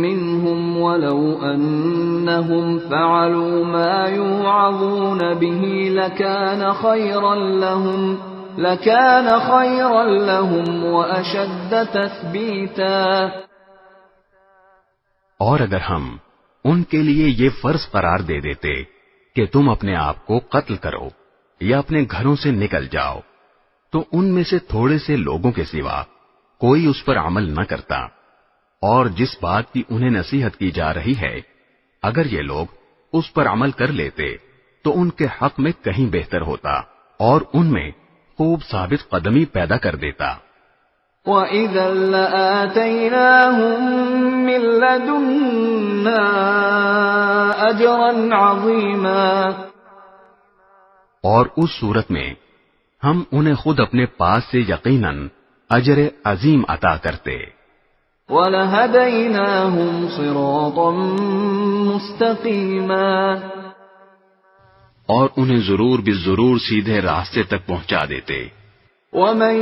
مِّنْهُمْ وَلَوْ أَنَّهُمْ فَعَلُوا مَا يُوعَظُونَ بِهِ لَكَانَ خَيْرًا لَهُمْ وَأَشَدَّ تَثْبِيتًا. اور اگر ہم ان کے لیے یہ فرض قرار دے دیتے کہ تم اپنے آپ کو قتل کرو یا اپنے گھروں سے نکل جاؤ تو ان میں سے تھوڑے سے لوگوں کے سوا کوئی اس پر عمل نہ کرتا. اور جس بات کی انہیں نصیحت کی جا رہی ہے اگر یہ لوگ اس پر عمل کر لیتے تو ان کے حق میں کہیں بہتر ہوتا اور ان میں خوب ثابت قدمی پیدا کر دیتا. وَإِذًا لَآتَيْنَاهُمْ مِن لَّدُنَّا أَجْرًا عَظِيمًا. اور اس صورت میں ہم انہیں خود اپنے پاس سے یقیناً اجر عظیم عطا کرتے. وَلَهَدَيْنَاهُمْ صِرَاطًا مُسْتَقِيمًا. اور انہیں ضرور بالضرور سیدھے راستے تک پہنچا دیتے. وَمَن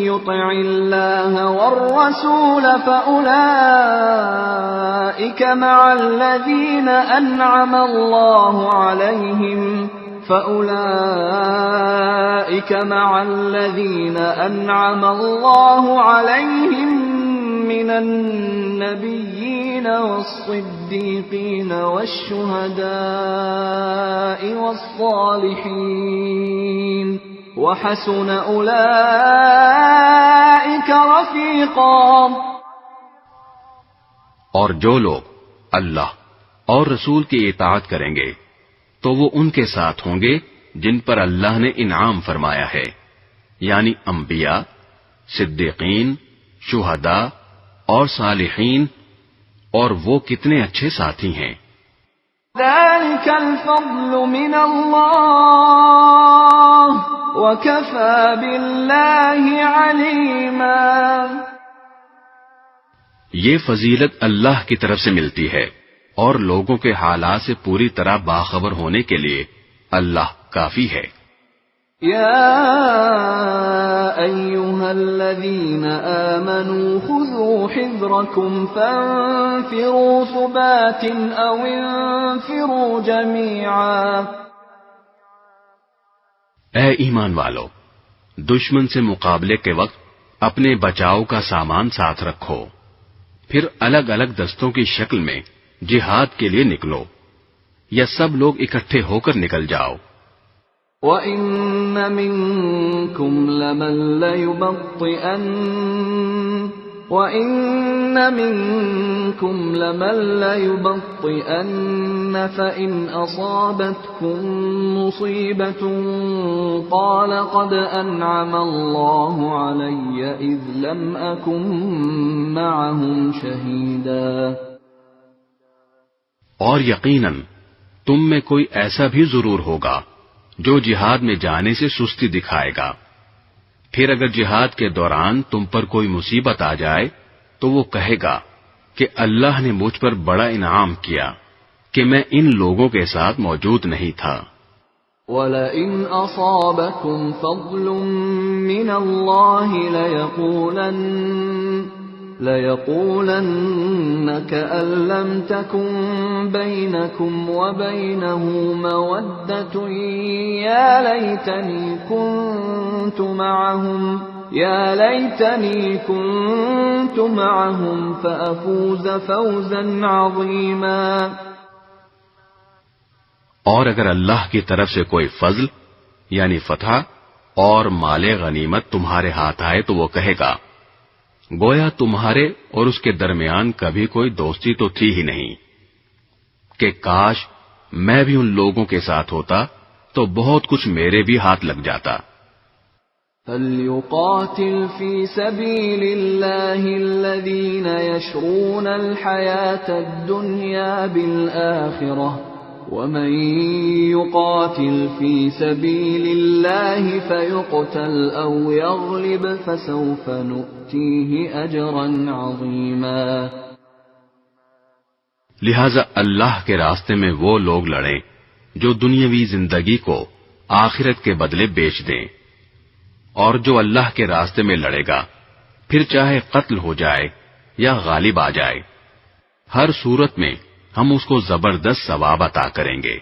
يُطِعِ اللَّهَ وَالرَّسُولَ فَأُولَئِكَ مَعَ الَّذِينَ أَنْعَمَ اللَّهُ عَلَيْهِمْ مِنَ النَّبِيِّينَ وَالصِّدِّيقِينَ وَالشُّهَدَاءِ وَالصَّالِحِينَ وَحَسُنَ أُولَئِكَ رَفِيقًا. اور جو لوگ اللہ اور رسول کی اطاعت کریں گے تو وہ ان کے ساتھ ہوں گے جن پر اللہ نے انعام فرمایا ہے، یعنی انبیاء، صدیقین، شہداء اور صالحین، اور وہ کتنے اچھے ساتھی ہیں. ذَلِكَ الْفَضْلُ مِنَ اللَّهِ وَكَفَى بِاللَّهِ عَلِيمًا. یہ فضیلت اللہ کی طرف سے ملتی ہے اور لوگوں کے حالات سے پوری طرح باخبر ہونے کے لیے اللہ کافی ہے. يا أيها الذين آمنوا خذوا حذركم فانفروا ثبات أو انفروا جميعا. اے ایمان والو، دشمن سے مقابلے کے وقت اپنے بچاؤ کا سامان ساتھ رکھو، پھر الگ الگ دستوں کی شکل میں جہاد کے لیے نکلو، یا سب لوگ اکٹھے ہو کر نکل جاؤ۔ وَإِنَّ مِنكُمْ لَمَن لَّيُبَطِّئَنَّ فَإِنْ أَصَابَتْكُم مُّصِيبَةٌ قَالَ قَدْ أَنْعَمَ اللَّهُ عَلَيَّ إِذْ لَمْ أَكُن مَّعَهُمْ شَهِيدًا۔ اور یقیناً تم میں کوئی ایسا بھی ضرور ہوگا جو جہاد میں جانے سے سستی دکھائے گا، پھر اگر جہاد کے دوران تم پر کوئی مصیبت آ جائے تو وہ کہے گا کہ اللہ نے مجھ پر بڑا انعام کیا کہ میں ان لوگوں کے ساتھ موجود نہیں تھا۔ وَلَئِنْ أَصَابَكُمْ فَضْلٌ مِّنَ اللَّهِ لَيَقُولَنَّ كَأَن لَّمْ تَكُن بَيْنَكُمْ وَبَيْنَهُ مَوَدَّةٌ يَا لَيْتَنِي كُنتُ مَعَهُمْ فَأَفُوزَ فَوْزًا عَظِيمًا۔ اور اگر اللہ کی طرف سے کوئی فضل یعنی فتح اور مال غنیمت تمہارے ہاتھ آئے تو وہ کہے گا گویا تمہارے اور اس کے درمیان کبھی کوئی دوستی تو تھی ہی نہیں، کہ کاش میں بھی ان لوگوں کے ساتھ ہوتا تو بہت کچھ میرے بھی ہاتھ لگ جاتا۔ فَلْيُقَاتِلْ فِي سَبِيلِ اللَّهِ الَّذِينَ يَشْرُونَ الْحَيَاةَ الدُّنْيَا بِالْآخِرَةِ وَمَن يُقَاتِلْ فِي سَبِيلِ اللَّهِ فَيُقْتَلْ أَوْ يَغْلِبْ فَسَوْفَ نُؤْتِيهِ أَجْرًا عَظِيمًا۔ لہذا اللہ کے راستے میں وہ لوگ لڑیں جو دنیاوی زندگی کو آخرت کے بدلے بیچ دیں، اور جو اللہ کے راستے میں لڑے گا پھر چاہے قتل ہو جائے یا غالب آ جائے، ہر صورت میں ہم اس کو زبردست ثواب عطا کریں گے۔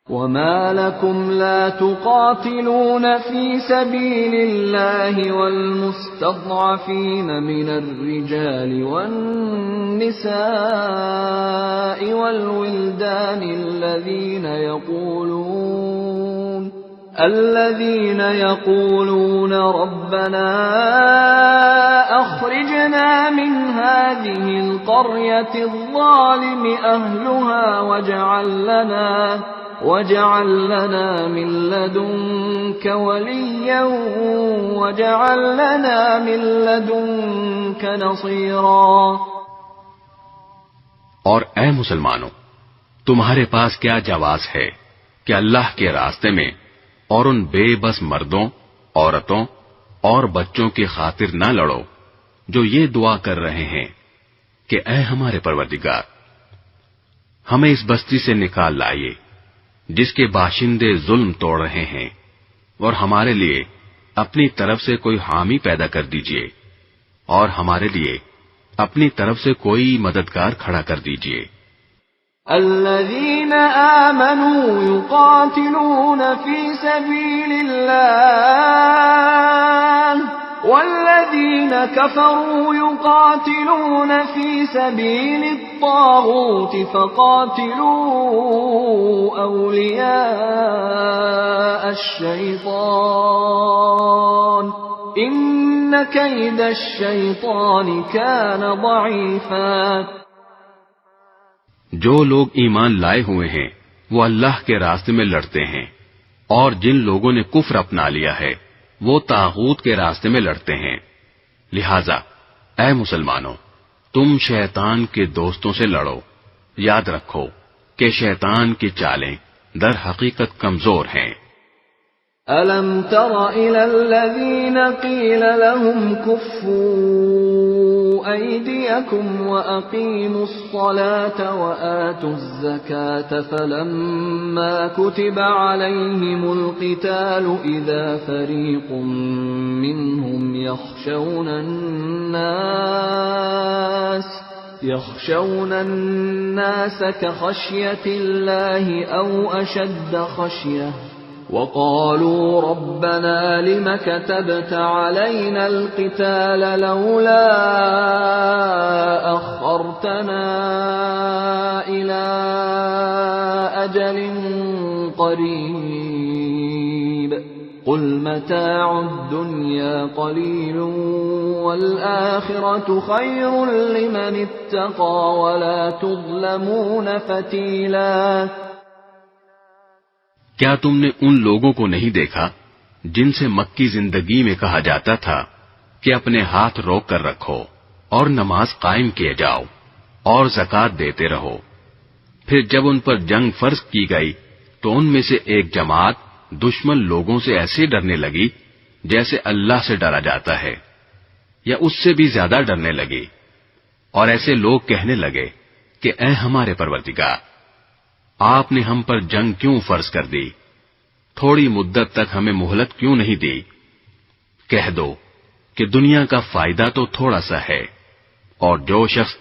وَمَا لَكُمْ لَا تُقَاتِلُونَ فِي سَبِيلِ اللَّهِ وَالْمُسْتَضْعَفِينَ مِنَ الرِّجَالِ وَالنِّسَاءِ وَالْوِلْدَانِ الَّذِينَ يَقُولُونَ رَبَّنَا أَخْرِجْنَا مِنْ هَٰذِهِ الْقَرْيَةِ الظَّالِمِ أَهْلُهَا وَاجْعَل لَّنَا مِن لَّدُنكَ وَلِيًّا وَاجْعَل لَّنَا مِن لَّدُنكَ نَصِيرًا۔ اور اے مسلمانوں، تمہارے پاس کیا جواز ہے کہ اللہ کے راستے میں اور ان بے بس مردوں، عورتوں اور بچوں کی خاطر نہ لڑو جو یہ دعا کر رہے ہیں کہ اے ہمارے پروردگار، ہمیں اس بستی سے نکال لائیے جس کے باشندے ظلم توڑ رہے ہیں، اور ہمارے لیے اپنی طرف سے کوئی حامی پیدا کر دیجئے، اور ہمارے لیے اپنی طرف سے کوئی مددگار کھڑا کر دیجئے۔ الذين آمنوا يقاتلون في سبيل الله والذين كفروا يقاتلون في سبيل الطاغوت فقاتلوا أولياء الشيطان إن كيد الشيطان كان ضعيفا۔ جو لوگ ایمان لائے ہوئے ہیں وہ اللہ کے راستے میں لڑتے ہیں، اور جن لوگوں نے کفر اپنا لیا ہے وہ طاغوت کے راستے میں لڑتے ہیں۔ لہذا اے مسلمانوں، تم شیطان کے دوستوں سے لڑو، یاد رکھو کہ شیطان کی چالیں در حقیقت کمزور ہیں۔ أَلَمْ تَرَ إِلَى الَّذِينَ قِيلَ لَهُمْ كُفُّوا أَيْدِيَكُمْ وَأَقِيمُوا الصَّلَاةَ وَآتُوا الزَّكَاةَ فَلَمَّا كُتِبَ عَلَيْهِمُ الْقِتَالُ إِذَا فَرِيقٌ مِّنْهُمْ يَخْشَوْنَ النَّاسَ كَخَشْيَةِ اللَّهِ أَوْ أَشَدَّ خَشْيَةً وَقَالُوا رَبَّنَا لِمَ كَتَبْتَ عَلَيْنَا الْقِتَالَ لَوْلَا أَخَّرْتَنَا إِلَىٰ أجل قريب قل متاع الدنيا قليل والآخرة خير لمن اتقى ولا تظلمون فتیلا۔ کیا تم نے ان لوگوں کو نہیں دیکھا جن سے مکی زندگی میں کہا جاتا تھا کہ اپنے ہاتھ روک کر رکھو اور نماز قائم کیے جاؤ اور زکوٰۃ دیتے رہو، پھر جب ان پر جنگ فرض کی گئی تو ان میں سے ایک جماعت دشمن لوگوں سے ایسے ڈرنے لگی جیسے اللہ سے ڈرا جاتا ہے یا اس سے بھی زیادہ ڈرنے لگی، اور ایسے لوگ کہنے لگے کہ اے ہمارے پروردگار، آپ نے ہم پر جنگ کیوں فرض کر دی؟ تھوڑی مدت تک ہمیں مہلت کیوں نہیں دی؟ کہہ دو کہ دنیا کا فائدہ تو تھوڑا سا ہے، اور جو شخص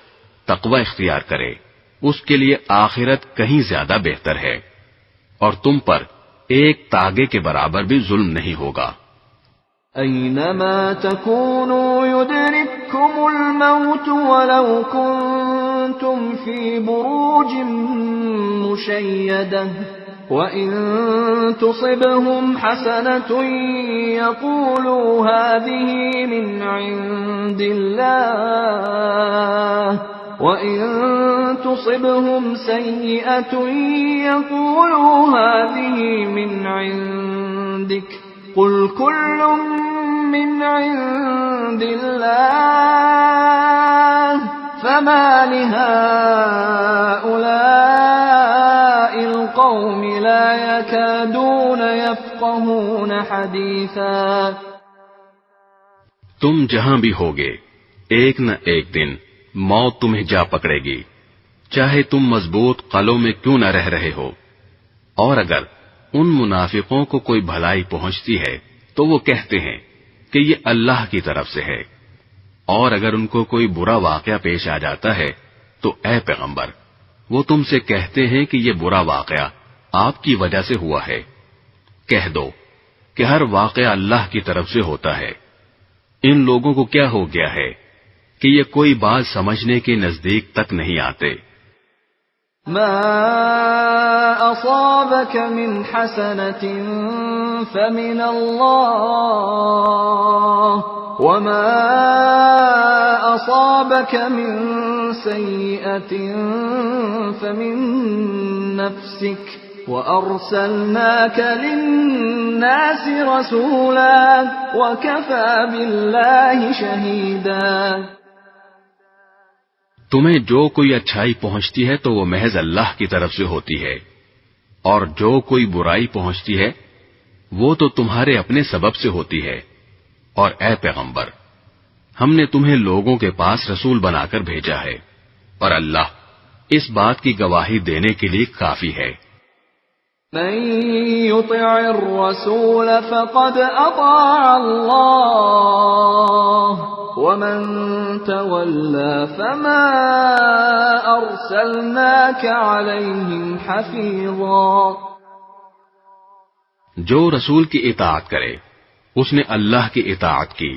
تقوی اختیار کرے اس کے لیے آخرت کہیں زیادہ بہتر ہے، اور تم پر ایک تاگے کے برابر بھی ظلم نہیں ہوگا۔ اینما تکونوا یدرککم الموت ولو کنتم فی بروج مشیدہ وَإِن تُصِبْهُمْ حَسَنَةٌ يَقُولُوا هَذِهِ مِنْ عِندِ اللَّهِ وَإِن تُصِبْهُمْ سَيِّئَةٌ يَقُولُوا هَذِهِ مِنْ عِندِكَ قُلْ كُلٌّ مِّنْ عِندِ اللَّهِ فَمَا لِهَٰؤُلَاءِ الْقَوْمِ لَا يَكَادُونَ يَفْقَهُونَ حَدِيثًا۔ تم جہاں بھی ہوگے ایک نہ ایک دن موت تمہیں جا پکڑے گی، چاہے تم مضبوط قلعوں میں کیوں نہ رہ رہے ہو۔ اور اگر ان منافقوں کو کوئی بھلائی پہنچتی ہے تو وہ کہتے ہیں کہ یہ اللہ کی طرف سے ہے، اور اگر ان کو کوئی برا واقعہ پیش آ جاتا ہے تو اے پیغمبر، وہ تم سے کہتے ہیں کہ یہ برا واقعہ آپ کی وجہ سے ہوا ہے۔ کہہ دو کہ ہر واقعہ اللہ کی طرف سے ہوتا ہے۔ ان لوگوں کو کیا ہو گیا ہے کہ یہ کوئی بات سمجھنے کے نزدیک تک نہیں آتے۔ ما أصابك من حسنة فمن الله وما أصابك من سيئة فمن نفسك وأرسلناك للناس رسولا وكفى بالله شهيدا۔ تمہیں جو کوئی اچھائی پہنچتی ہے تو وہ محض اللہ کی طرف سے ہوتی ہے، اور جو کوئی برائی پہنچتی ہے وہ تو تمہارے اپنے سبب سے ہوتی ہے۔ اور اے پیغمبر، ہم نے تمہیں لوگوں کے پاس رسول بنا کر بھیجا ہے، اور اللہ اس بات کی گواہی دینے کے لیے کافی ہے۔ من يطع الرسول فقد اطاع الله ومن تولى فما ارسلناك عليهم حفيظا۔ جو رسول کی اطاعت کرے اس نے اللہ کی اطاعت کی،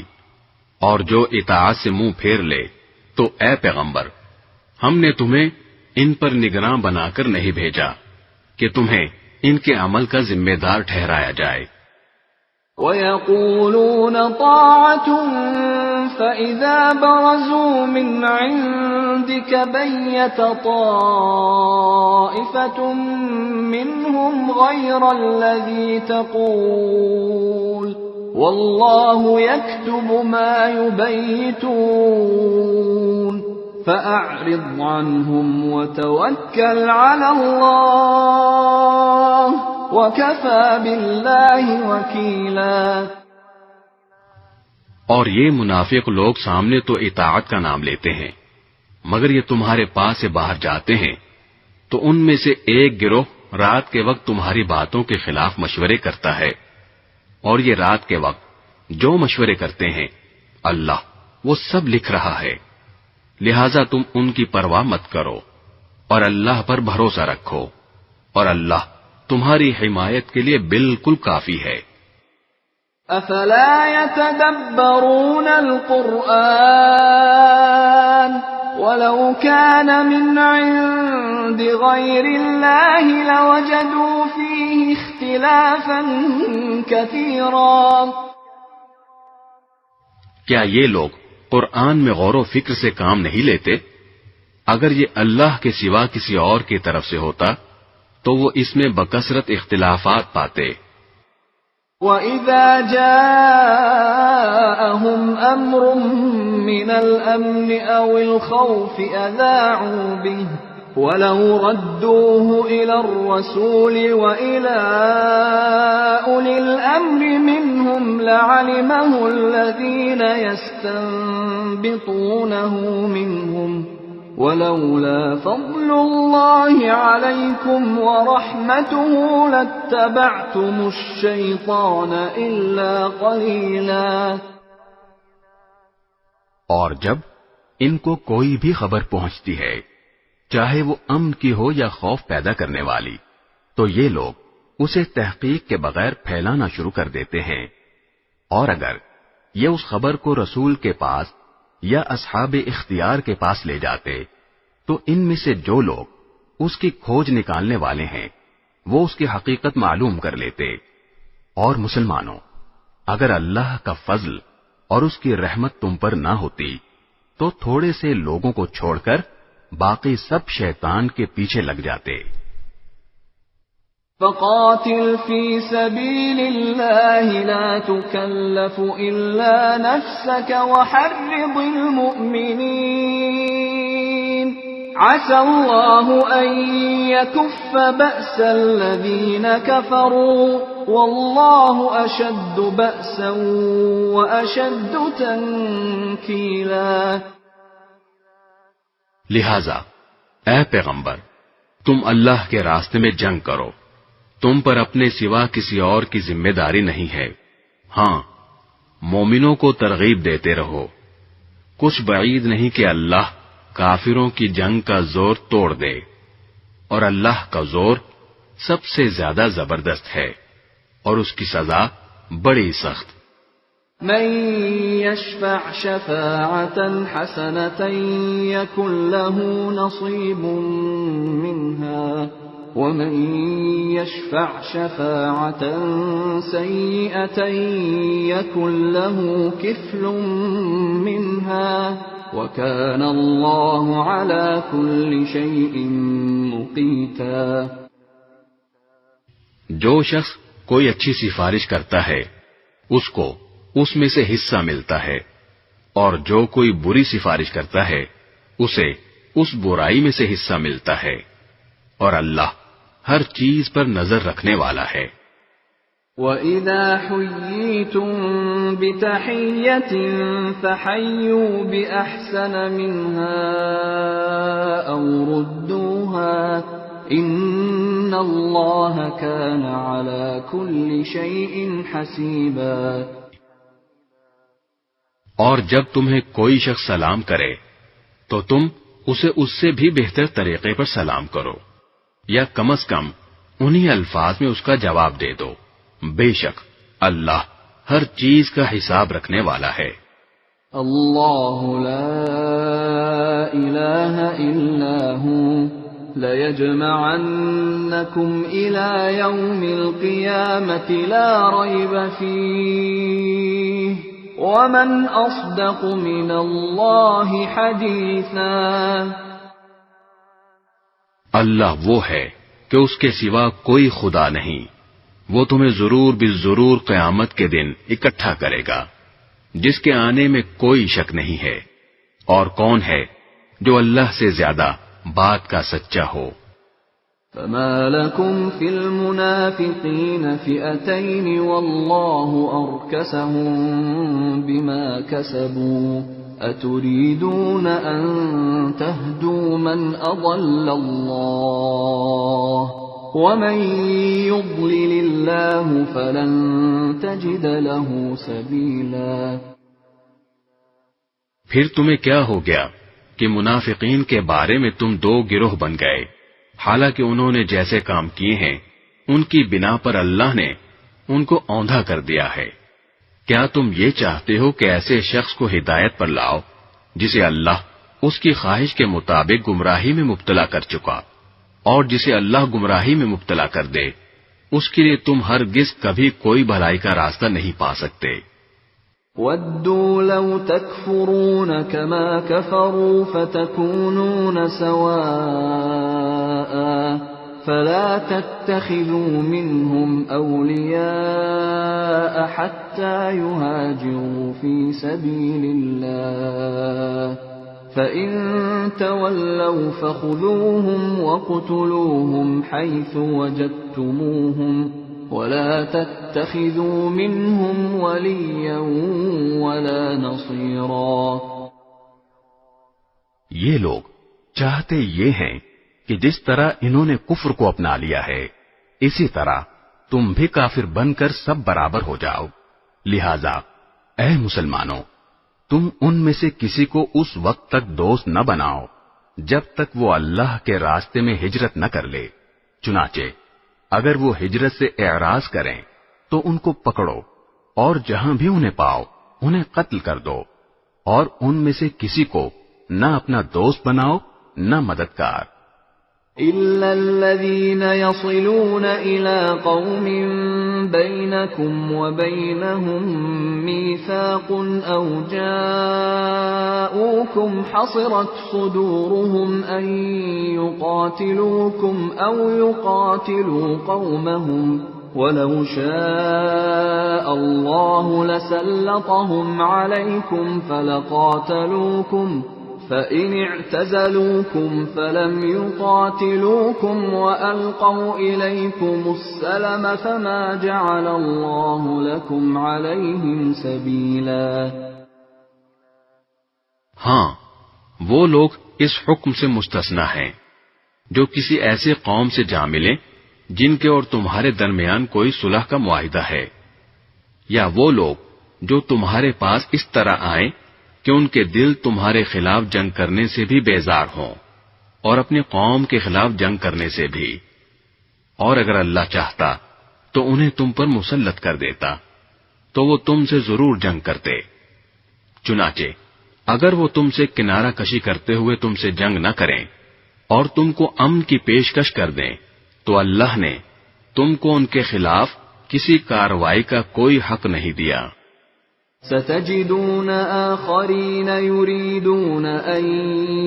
اور جو اطاعت سے منہ پھیر لے تو اے پیغمبر، ہم نے تمہیں ان پر نگراں بنا کر نہیں بھیجا کہ تمہیں ان کے عمل کا ذمہ دار ٹھہرایا جائے۔ وَيَقُولُونَ طَاعَةٌ فَإِذَا بَرَزُوا مِنْ عِنْدِكَ بَيَّتَ طَائِفَةٌ مِّنْهُمْ غَيْرَ الَّذِي تَقُولُ وَاللَّهُ يَكْتُبُ مَا يُبَيِّتُونَ فَأَعْرِضْ عَنْهُمْ وَتَوَكَّلْ عَلَى اللَّهِ وَكَفَى بِاللَّهِ وَكِيلًا۔ اور یہ منافق لوگ سامنے تو اطاعت کا نام لیتے ہیں، مگر یہ تمہارے پاس سے باہر جاتے ہیں تو ان میں سے ایک گروہ رات کے وقت تمہاری باتوں کے خلاف مشورے کرتا ہے، اور یہ رات کے وقت جو مشورے کرتے ہیں اللہ وہ سب لکھ رہا ہے، لہذا تم ان کی پرواہ مت کرو اور اللہ پر بھروسہ رکھو، اور اللہ تمہاری حمایت کے لیے بالکل کافی ہے۔ افلا يتدبرون القرآن ولو كان من عند بغير الله لوجدوا فيه اختلافا كثيرا. کیا یہ لوگ قرآن میں غور و فکر سے کام نہیں لیتے؟ اگر یہ اللہ کے سوا کسی اور کی طرف سے ہوتا تو وہ اس میں بکثرت اختلافات پاتے. وَإِذَا جَاءَهُمْ أَمْرٌ مِّنَ الْأَمْنِ أَوِ الْخَوْفِ أَذَاعُوا بِهِ وَلَوْ رَدُّوهُ إِلَى الرَّسُولِ وَإِلَى أُولِي الْأَمْرِ مِنْهُمْ لَعَلِمَهُ الَّذِينَ يَسْتَنبِطُونَهُ مِنْهُمْ وَلَوْلَا فَضْلُ اللَّهِ عَلَيْكُمْ وَرَحْمَتُهُ لَاتَّبَعْتُمُ الشَّيْطَانَ إِلَّا قَلِيلًا. اور جب ان کو کوئی بھی خبر پہنچتی ہے چاہے وہ امن کی ہو یا خوف پیدا کرنے والی تو یہ لوگ اسے تحقیق کے بغیر پھیلانا شروع کر دیتے ہیں. اور اگر یہ اس خبر کو رسول کے پاس یا اصحاب اختیار کے پاس لے جاتے تو ان میں سے جو لوگ اس کی کھوج نکالنے والے ہیں وہ اس کی حقیقت معلوم کر لیتے. اور مسلمانوں، اگر اللہ کا فضل اور اس کی رحمت تم پر نہ ہوتی تو تھوڑے سے لوگوں کو چھوڑ کر باقی سب شیطان کے پیچھے لگ جاتے. فَقَاتِلْ فِي سَبِيلِ اللَّهِ لَا تُكَلَّفُ إِلَّا نَفْسَكَ وَحَرِّضِ الْمُؤْمِنِينَ عَسَى اللَّهُ أَن يَكُفَّ بَأْسَ الَّذِينَ كَفَرُوا وَاللَّهُ أَشَدُّ بَأْسًا وَأَشَدُّ تَنكِيلًا. لہذا اے پیغمبر، تم اللہ کے راستے میں جنگ کرو. تم پر اپنے سوا کسی اور کی ذمہ داری نہیں ہے. ہاں، مومنوں کو ترغیب دیتے رہو. کچھ بعید نہیں کہ اللہ کافروں کی جنگ کا زور توڑ دے، اور اللہ کا زور سب سے زیادہ زبردست ہے اور اس کی سزا بڑی سخت. من يشفع شفاعة حسنة يكن له نصيب منها ومن يشفع شفاعة سيئة يكن له كفل منها وكان الله على كل شيء مقيتا. جو شخص کوئی اچھی سفارش کرتا ہے اس کو اس میں سے حصہ ملتا ہے، اور جو کوئی بری سفارش کرتا ہے اسے اس برائی میں سے حصہ ملتا ہے، اور اللہ ہر چیز پر نظر رکھنے والا ہے. وَإِذَا حُيِّيتُم بِتَحِيَّةٍ فَحَيُّوا بِأَحْسَنَ مِنْهَا أَوْ رُدُّوهَا إِنَّ اللَّهَ كَانَ عَلَى كُلِّ شَيْءٍ حَسِيبًا. اور جب تمہیں کوئی شخص سلام کرے تو تم اسے اس سے بھی بہتر طریقے پر سلام کرو، یا کم از کم انہی الفاظ میں اس کا جواب دے دو. بے شک اللہ ہر چیز کا حساب رکھنے والا ہے. اللہ لا الہ الا هو لَيَجْمَعَنَّكُمْ إِلَى يَوْمِ الْقِيَامَةِ لَا رَيْبَ فِيهِ وَمَنْ أَصْدَقُ مِنَ اللَّهِ حَدِيثًا. اللہ وہ ہے کہ اس کے سوا کوئی خدا نہیں. وہ تمہیں ضرور بالضرور قیامت کے دن اکٹھا کرے گا جس کے آنے میں کوئی شک نہیں ہے. اور کون ہے جو اللہ سے زیادہ بات کا سچا ہو. فما لكم في المنافقين فئتين والله أركسهم بما كسبوا أتريدون أن تهدوا من أضل الله ومن يضلل الله فلن تجد له سبيلا. پھر تمہیں کیا ہو گیا کہ منافقین کے بارے میں تم دو گروہ بن گئے، حالانکہ انہوں نے جیسے کام کیے ہیں ان کی بنا پر اللہ نے ان کو اوندھا کر دیا ہے. کیا تم یہ چاہتے ہو کہ ایسے شخص کو ہدایت پر لاؤ جسے اللہ اس کی خواہش کے مطابق گمراہی میں مبتلا کر چکا، اور جسے اللہ گمراہی میں مبتلا کر دے اس کے لیے تم ہرگز کبھی کوئی بھلائی کا راستہ نہیں پا سکتے۔ وَدُّوا لَوْ تَكْفُرُونَ كَمَا كَفَرُوا فَتَكُونُونَ سَوَاءً فَلَا تَتَّخِذُوا مِنْهُمْ أَوْلِيَاءَ حَتَّى يُهَاجِرُوا فِي سَبِيلِ اللَّهِ فَإِن تَوَلَّوْا فَخُذُوهُمْ وَاقْتُلُوهُمْ حَيْثُ وَجَدتُّمُوهُمْ وَلَا تَتَّخِذُوا مِنْهُمْ وَلِيًّا وَلَا نَصِيرًا۔ یہ لوگ چاہتے یہ ہیں کہ جس طرح انہوں نے کفر کو اپنا لیا ہے اسی طرح تم بھی کافر بن کر سب برابر ہو جاؤ، لہذا اے مسلمانوں تم ان میں سے کسی کو اس وقت تک دوست نہ بناؤ جب تک وہ اللہ کے راستے میں ہجرت نہ کر لے، چنانچہ اگر وہ ہجرت سے اعراض کریں تو ان کو پکڑو اور جہاں بھی انہیں پاؤ انہیں قتل کر دو، اور ان میں سے کسی کو نہ اپنا دوست بناؤ نہ مددگار۔ إِلَّا الَّذِينَ يَصِلُونَ إِلَىٰ قَوْمٍ بَيْنَكُمْ وَبَيْنَهُم مِّيثَاقٌ أَوْ جَاءُوكُمْ حَصِرَتْ صُدُورُهُمْ أَن يُقَاتِلُوكُمْ أَوْ يُقَاتِلُوا قَوْمَهُمْ وَلَوْ شَاءَ اللَّهُ لَسَلَّطَهُمْ عَلَيْكُمْ فَلَقَاتَلُوكُمْ فَإِنِ اعْتَزَلُوكُمْ فَلَمْ يُقَاتِلُوكُمْ وَأَلْقَوْا إِلَيْكُمُ السَّلَمَ فَمَا جَعَلَ اللَّهُ لَكُمْ عَلَيْهِمْ سَبِيلًا۔ ہاں وہ لوگ اس حکم سے مستثنی ہیں جو کسی ایسے قوم سے جا ملیں جن کے اور تمہارے درمیان کوئی صلح کا معاہدہ ہے، یا وہ لوگ جو تمہارے پاس اس طرح آئیں کہ ان کے دل تمہارے خلاف جنگ کرنے سے بھی بیزار ہوں اور اپنی قوم کے خلاف جنگ کرنے سے بھی، اور اگر اللہ چاہتا تو انہیں تم پر مسلط کر دیتا تو وہ تم سے ضرور جنگ کرتے، چنانچہ اگر وہ تم سے کنارہ کشی کرتے ہوئے تم سے جنگ نہ کریں اور تم کو امن کی پیشکش کر دیں تو اللہ نے تم کو ان کے خلاف کسی کارروائی کا کوئی حق نہیں دیا۔ ستجدون آخرين يريدون أن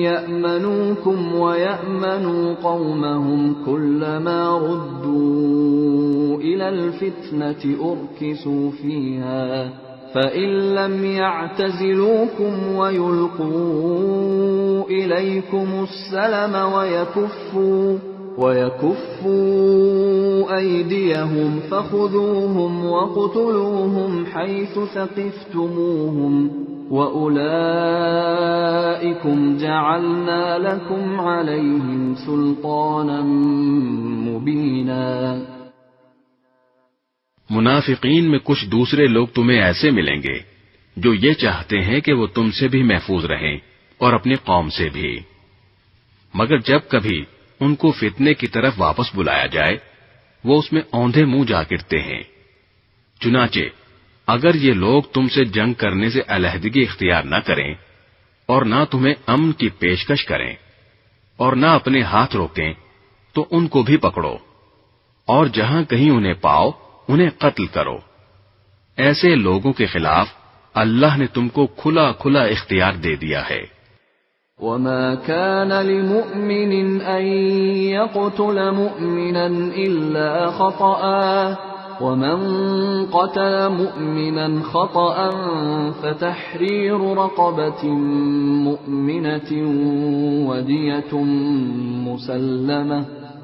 يأمنوكم ويأمنوا قومهم كلما ردوا إلى الفتنة أركسوا فيها فإن لم يعتزلوكم ويلقوا إليكم السلم ويكفوا أيديهم فخذوهم وقتلوهم حيث ثقفتموهم وأولئكم جعلنا لكم عليهم سلطانا مبينا۔ منافقین میں کچھ دوسرے لوگ تمہیں ایسے ملیں گے جو یہ چاہتے ہیں کہ وہ تم سے بھی محفوظ رہیں اور اپنی قوم سے بھی، مگر جب کبھی ان کو فتنے کی طرف واپس بلایا جائے وہ اس میں اوندھے منہ جا گرتے ہیں۔ چنانچہ اگر یہ لوگ تم سے جنگ کرنے سے علیحدگی اختیار نہ کریں اور نہ تمہیں امن کی پیشکش کریں اور نہ اپنے ہاتھ روکیں تو ان کو بھی پکڑو اور جہاں کہیں انہیں پاؤ انہیں قتل کرو۔ ایسے لوگوں کے خلاف اللہ نے تم کو کھلا کھلا اختیار دے دیا ہے۔ وَمَا كَانَ لِمُؤْمِنٍ أَن يَقْتُلَ مُؤْمِنًا إِلَّا خَطَأً وَمَن قَتَلَ مُؤْمِنًا خَطَأً فَتَحْرِيرُ رَقَبَةٍ مُؤْمِنَةٍ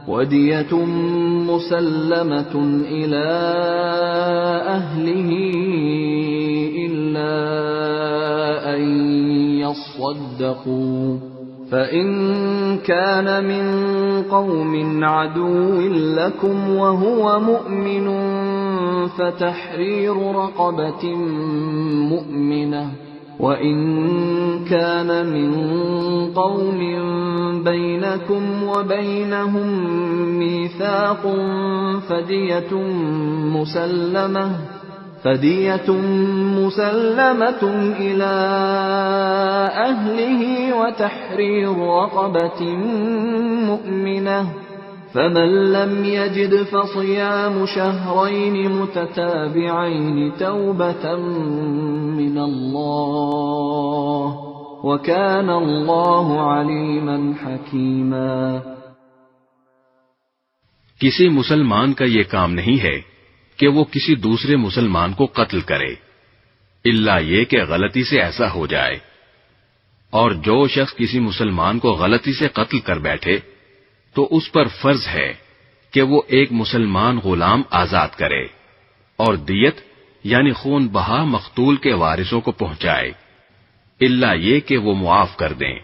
وَدِيَةٌ مُسَلَّمَةٌ إِلَى أَهْلِهِ إِلَّا أَن يَصَّدَّقُوا فَإِن كَانَ مِن قَوْمٍ عَدُوٍّ لَكُمْ وَهُوَ مُؤْمِنٌ فَتَحْرِيرُ رَقَبَةٍ مُؤْمِنَةٍ وَإِن كَانَ مِن قَوْمٍ بَيْنَكُمْ وَبَيْنَهُم مِّيثَاقٌ فَدِيَةٌ مُسَلَّمَةٌ إِلَى أَهْلِهِ وَتَحْرِيرُ رَقَبَةٍ مُؤْمِنَةٍ فمن لم يجد فصيام شهرين متتابعين توبة من الله وكان الله عليما حكيما۔ کسی مسلمان کا یہ کام نہیں ہے کہ وہ کسی دوسرے مسلمان کو قتل کرے، الا یہ کہ غلطی سے ایسا ہو جائے، اور جو شخص کسی مسلمان کو غلطی سے قتل کر بیٹھے تو اس پر فرض ہے کہ وہ ایک مسلمان غلام آزاد کرے اور دیت یعنی خون بہا مقتول کے وارثوں کو پہنچائے، الا یہ کہ وہ معاف کر دیں۔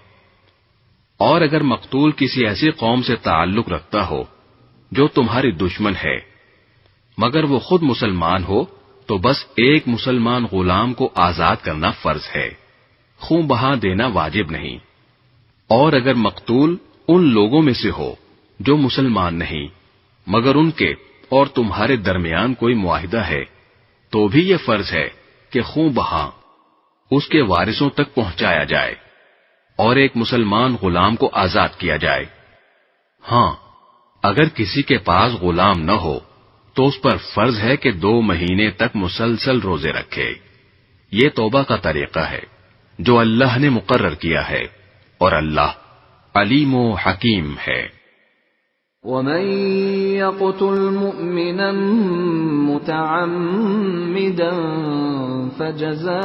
اور اگر مقتول کسی ایسی قوم سے تعلق رکھتا ہو جو تمہاری دشمن ہے مگر وہ خود مسلمان ہو تو بس ایک مسلمان غلام کو آزاد کرنا فرض ہے، خون بہا دینا واجب نہیں۔ اور اگر مقتول ان لوگوں میں سے ہو جو مسلمان نہیں مگر ان کے اور تمہارے درمیان کوئی معاہدہ ہے تو بھی یہ فرض ہے کہ خون بہا اس کے وارثوں تک پہنچایا جائے اور ایک مسلمان غلام کو آزاد کیا جائے۔ ہاں، اگر کسی کے پاس غلام نہ ہو تو اس پر فرض ہے کہ 2 مہینے تک مسلسل روزے رکھے۔ یہ توبہ کا طریقہ ہے جو اللہ نے مقرر کیا ہے، اور اللہ علیم و حکیم ہے۔ وَمَن يَقْتُلْ مُؤْمِنًا مُتَعَمِّدًا فَجَزَاؤُهُ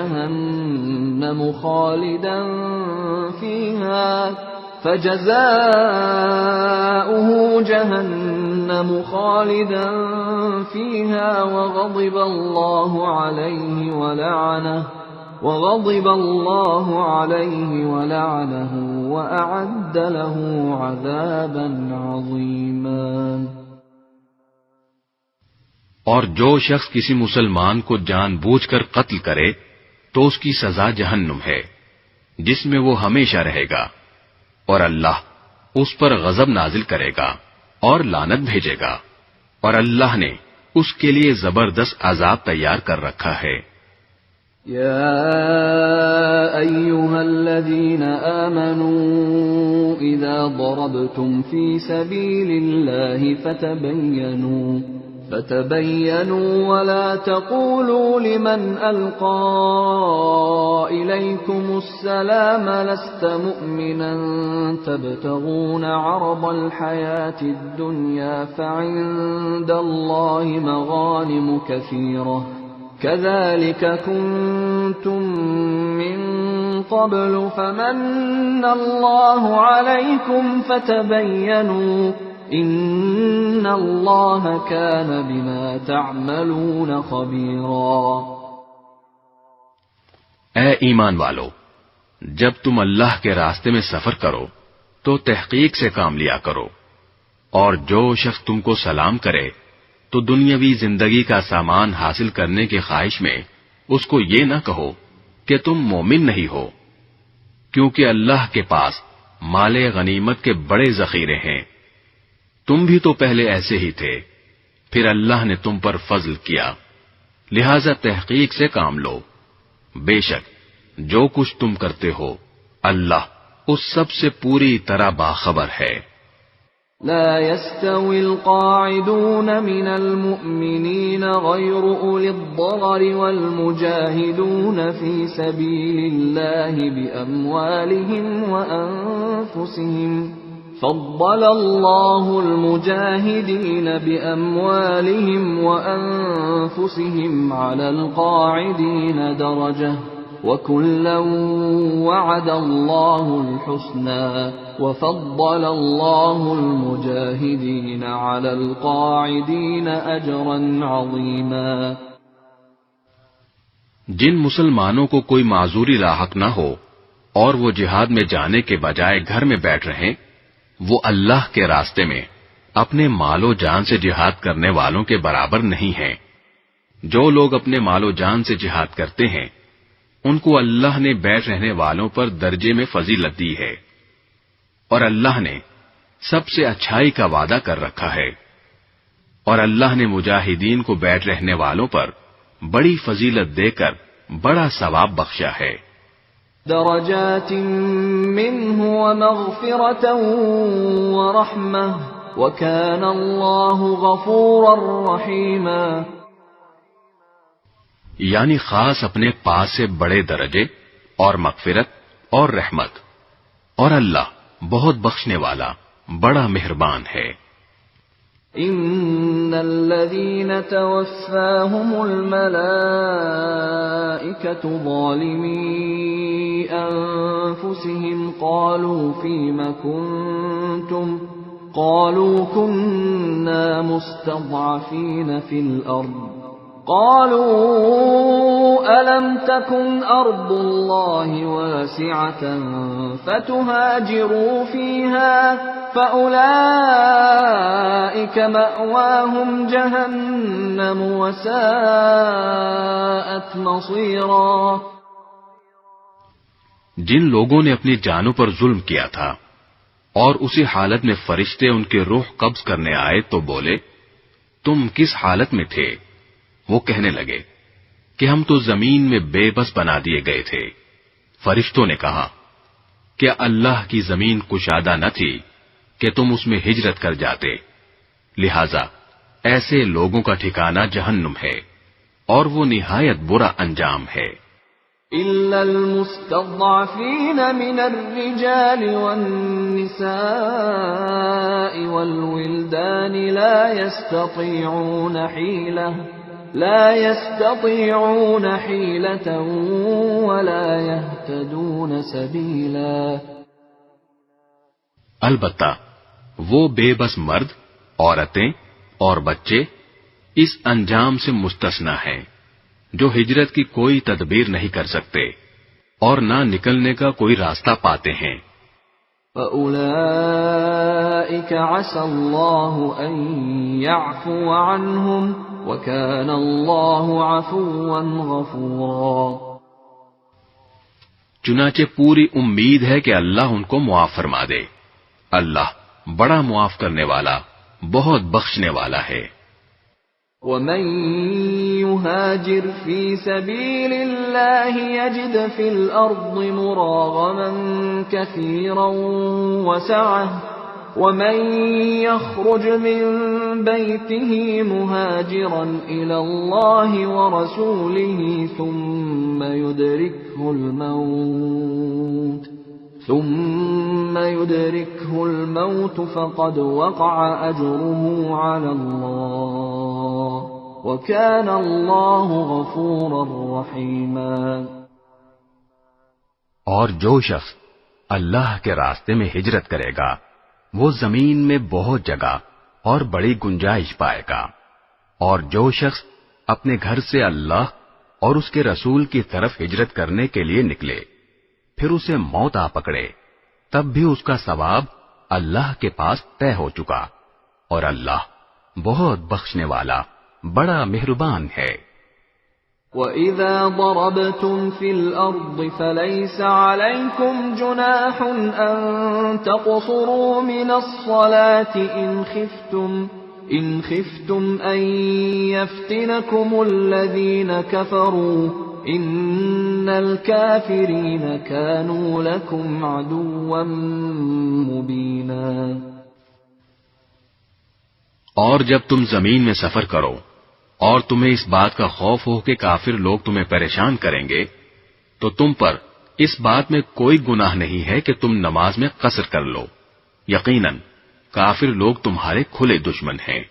جهنم خالدا فيها وغضب الله عليه ولعنه وأعد له عذابا عظيما۔ اور جو شخص کسی مسلمان کو جان بوجھ کر قتل کرے تو اس کی سزا جہنم ہے جس میں وہ ہمیشہ رہے گا، اور اللہ اس پر غضب نازل کرے گا اور لعنت بھیجے گا، اور اللہ نے اس کے لیے زبردست عذاب تیار کر رکھا ہے۔ یا ایھا الذین آمنوا اذا ضربتم فی سبیل اللہ فتبینوا ولا تقولوا لمن ألقى إليكم السلام لست مؤمنا تبتغون عرض الحياة الدنيا فعند الله مغانم كثيرة كذلك كنتم من قبل فمن الله عليكم فتبينوا ان اللہ کان بما تعملون خبیرا۔ اے ایمان والو، جب تم اللہ کے راستے میں سفر کرو تو تحقیق سے کام لیا کرو، اور جو شخص تم کو سلام کرے تو دنیاوی زندگی کا سامان حاصل کرنے کی خواہش میں اس کو یہ نہ کہو کہ تم مومن نہیں ہو، کیونکہ اللہ کے پاس مال غنیمت کے بڑے ذخیرے ہیں، تم بھی تو پہلے ایسے ہی تھے، پھر اللہ نے تم پر فضل کیا، لہذا تحقیق سے کام لو، بے شک جو کچھ تم کرتے ہو اللہ اس سب سے پوری طرح باخبر ہے۔ لا يستوي القاعدون من المؤمنين غير أولي الضرر والمجاهدون في سبيل الله بأموالهم وأنفسهم فضل الله المجاهدين بأموالهم وأنفسهم على القاعدين درجة وكلا وعد الله الحسنى وفضل الله المجاهدين على القاعدين أجرا عظيما۔ جن مسلمانوں کو کوئی معذوری لاحق نہ ہو اور وہ جہاد میں جانے کے بجائے گھر میں بیٹھ رہیں، وہ اللہ کے راستے میں اپنے مال و جان سے جہاد کرنے والوں کے برابر نہیں ہیں۔ جو لوگ اپنے مال و جان سے جہاد کرتے ہیں ان کو اللہ نے بیٹھ رہنے والوں پر درجے میں فضیلت دی ہے، اور اللہ نے سب سے اچھائی کا وعدہ کر رکھا ہے، اور اللہ نے مجاہدین کو بیٹھ رہنے والوں پر بڑی فضیلت دے کر بڑا ثواب بخشا ہے۔ درجات منه ومغفرة ورحمة وكان الله غفورا رحيما. یعنی خاص اپنے پاس سے بڑے درجے اور مغفرت اور رحمت، اور اللہ بہت بخشنے والا بڑا مہربان ہے. ان الذين توفاهم الملائكة ظالمي انفسهم قالوا فيم كنتم قالوا كنا مستضعفين في الارض قالوا ألم تكن أرض الله واسعة فتهاجروا فيها فأولئك مأواهم جهنم وساءت مصيرا. جن لوگوں نے اپنی جانوں پر ظلم کیا تھا اور اسی حالت میں فرشتے ان کے روح قبض کرنے آئے تو بولے تم کس حالت میں تھے؟ وہ کہنے لگے کہ ہم تو زمین میں بے بس بنا دیے گئے تھے. فرشتوں نے کہا کیا اللہ کی زمین کشادہ نہ تھی کہ تم اس میں ہجرت کر جاتے؟ لہذا ایسے لوگوں کا ٹھکانہ جہنم ہے اور وہ نہایت برا انجام ہے. إلا المستضعفين من الرجال والنساء والولدان لا يستطيعون حيلة ولا يهتدون سبيلا. البتہ وہ بے بس مرد، عورتیں اور بچے اس انجام سے مستثنا ہیں جو ہجرت کی کوئی تدبیر نہیں کر سکتے اور نہ نکلنے کا کوئی راستہ پاتے ہیں. فَأُولَئِكَ عَسَى اللَّهُ أَن يَعْفُوَ عَنْهُمْ وَكَانَ اللَّهُ عَفُوًّا غَفُورًا. چنانچہ پوری امید ہے کہ اللہ ان کو معاف فرما دے. اللہ بڑا معاف کرنے والا بہت بخشنے والا ہے. وَمَن يُهَاجِرْ فِي سَبِيلِ اللَّهِ يَجِدْ فِي الْأَرْضِ مُرَاغَمًا كَثِيرًا وَسَعَةً وَمَن يَخْرُجْ مِن بَيْتِهِ مُهَاجِرًا إِلَى اللَّهِ وَرَسُولِهِ ثُمَّ يُدْرِكْهُ الموت فقد وقع أجره على الله وكان الله غفورا رحيما. اور جو شخص اللہ کے راستے میں ہجرت کرے گا وہ زمین میں بہت جگہ اور بڑی گنجائش پائے گا، اور جو شخص اپنے گھر سے اللہ اور اس کے رسول کی طرف ہجرت کرنے کے لیے نکلے پھر اسے موت آ پکڑے تب بھی اس کا ثواب اللہ کے پاس طے ہو چکا، اور اللہ بہت بخشنے والا بڑا مہربان ہے. وَإِذَا ضَرَبْتُمْ فِي الْأَرْضِ فَلَيْسَ عَلَيْكُمْ جُنَاحٌ أَن تَقْصُرُوا مِنَ الصَّلَاةِ إِنْ خِفْتُمْ أَن يَفْتِنَكُمُ الَّذِينَ كَفَرُوا إِنَّ الْكَافِرِينَ كَانُوا لَكُمْ عَدُوًّا مُبِينًا. اور جب تم زمین میں سفر کرو اور تمہیں اس بات کا خوف ہو کہ کافر لوگ تمہیں پریشان کریں گے تو تم پر اس بات میں کوئی گناہ نہیں ہے کہ تم نماز میں قصر کر لو، یقیناً کافر لوگ تمہارے کھلے دشمن ہیں.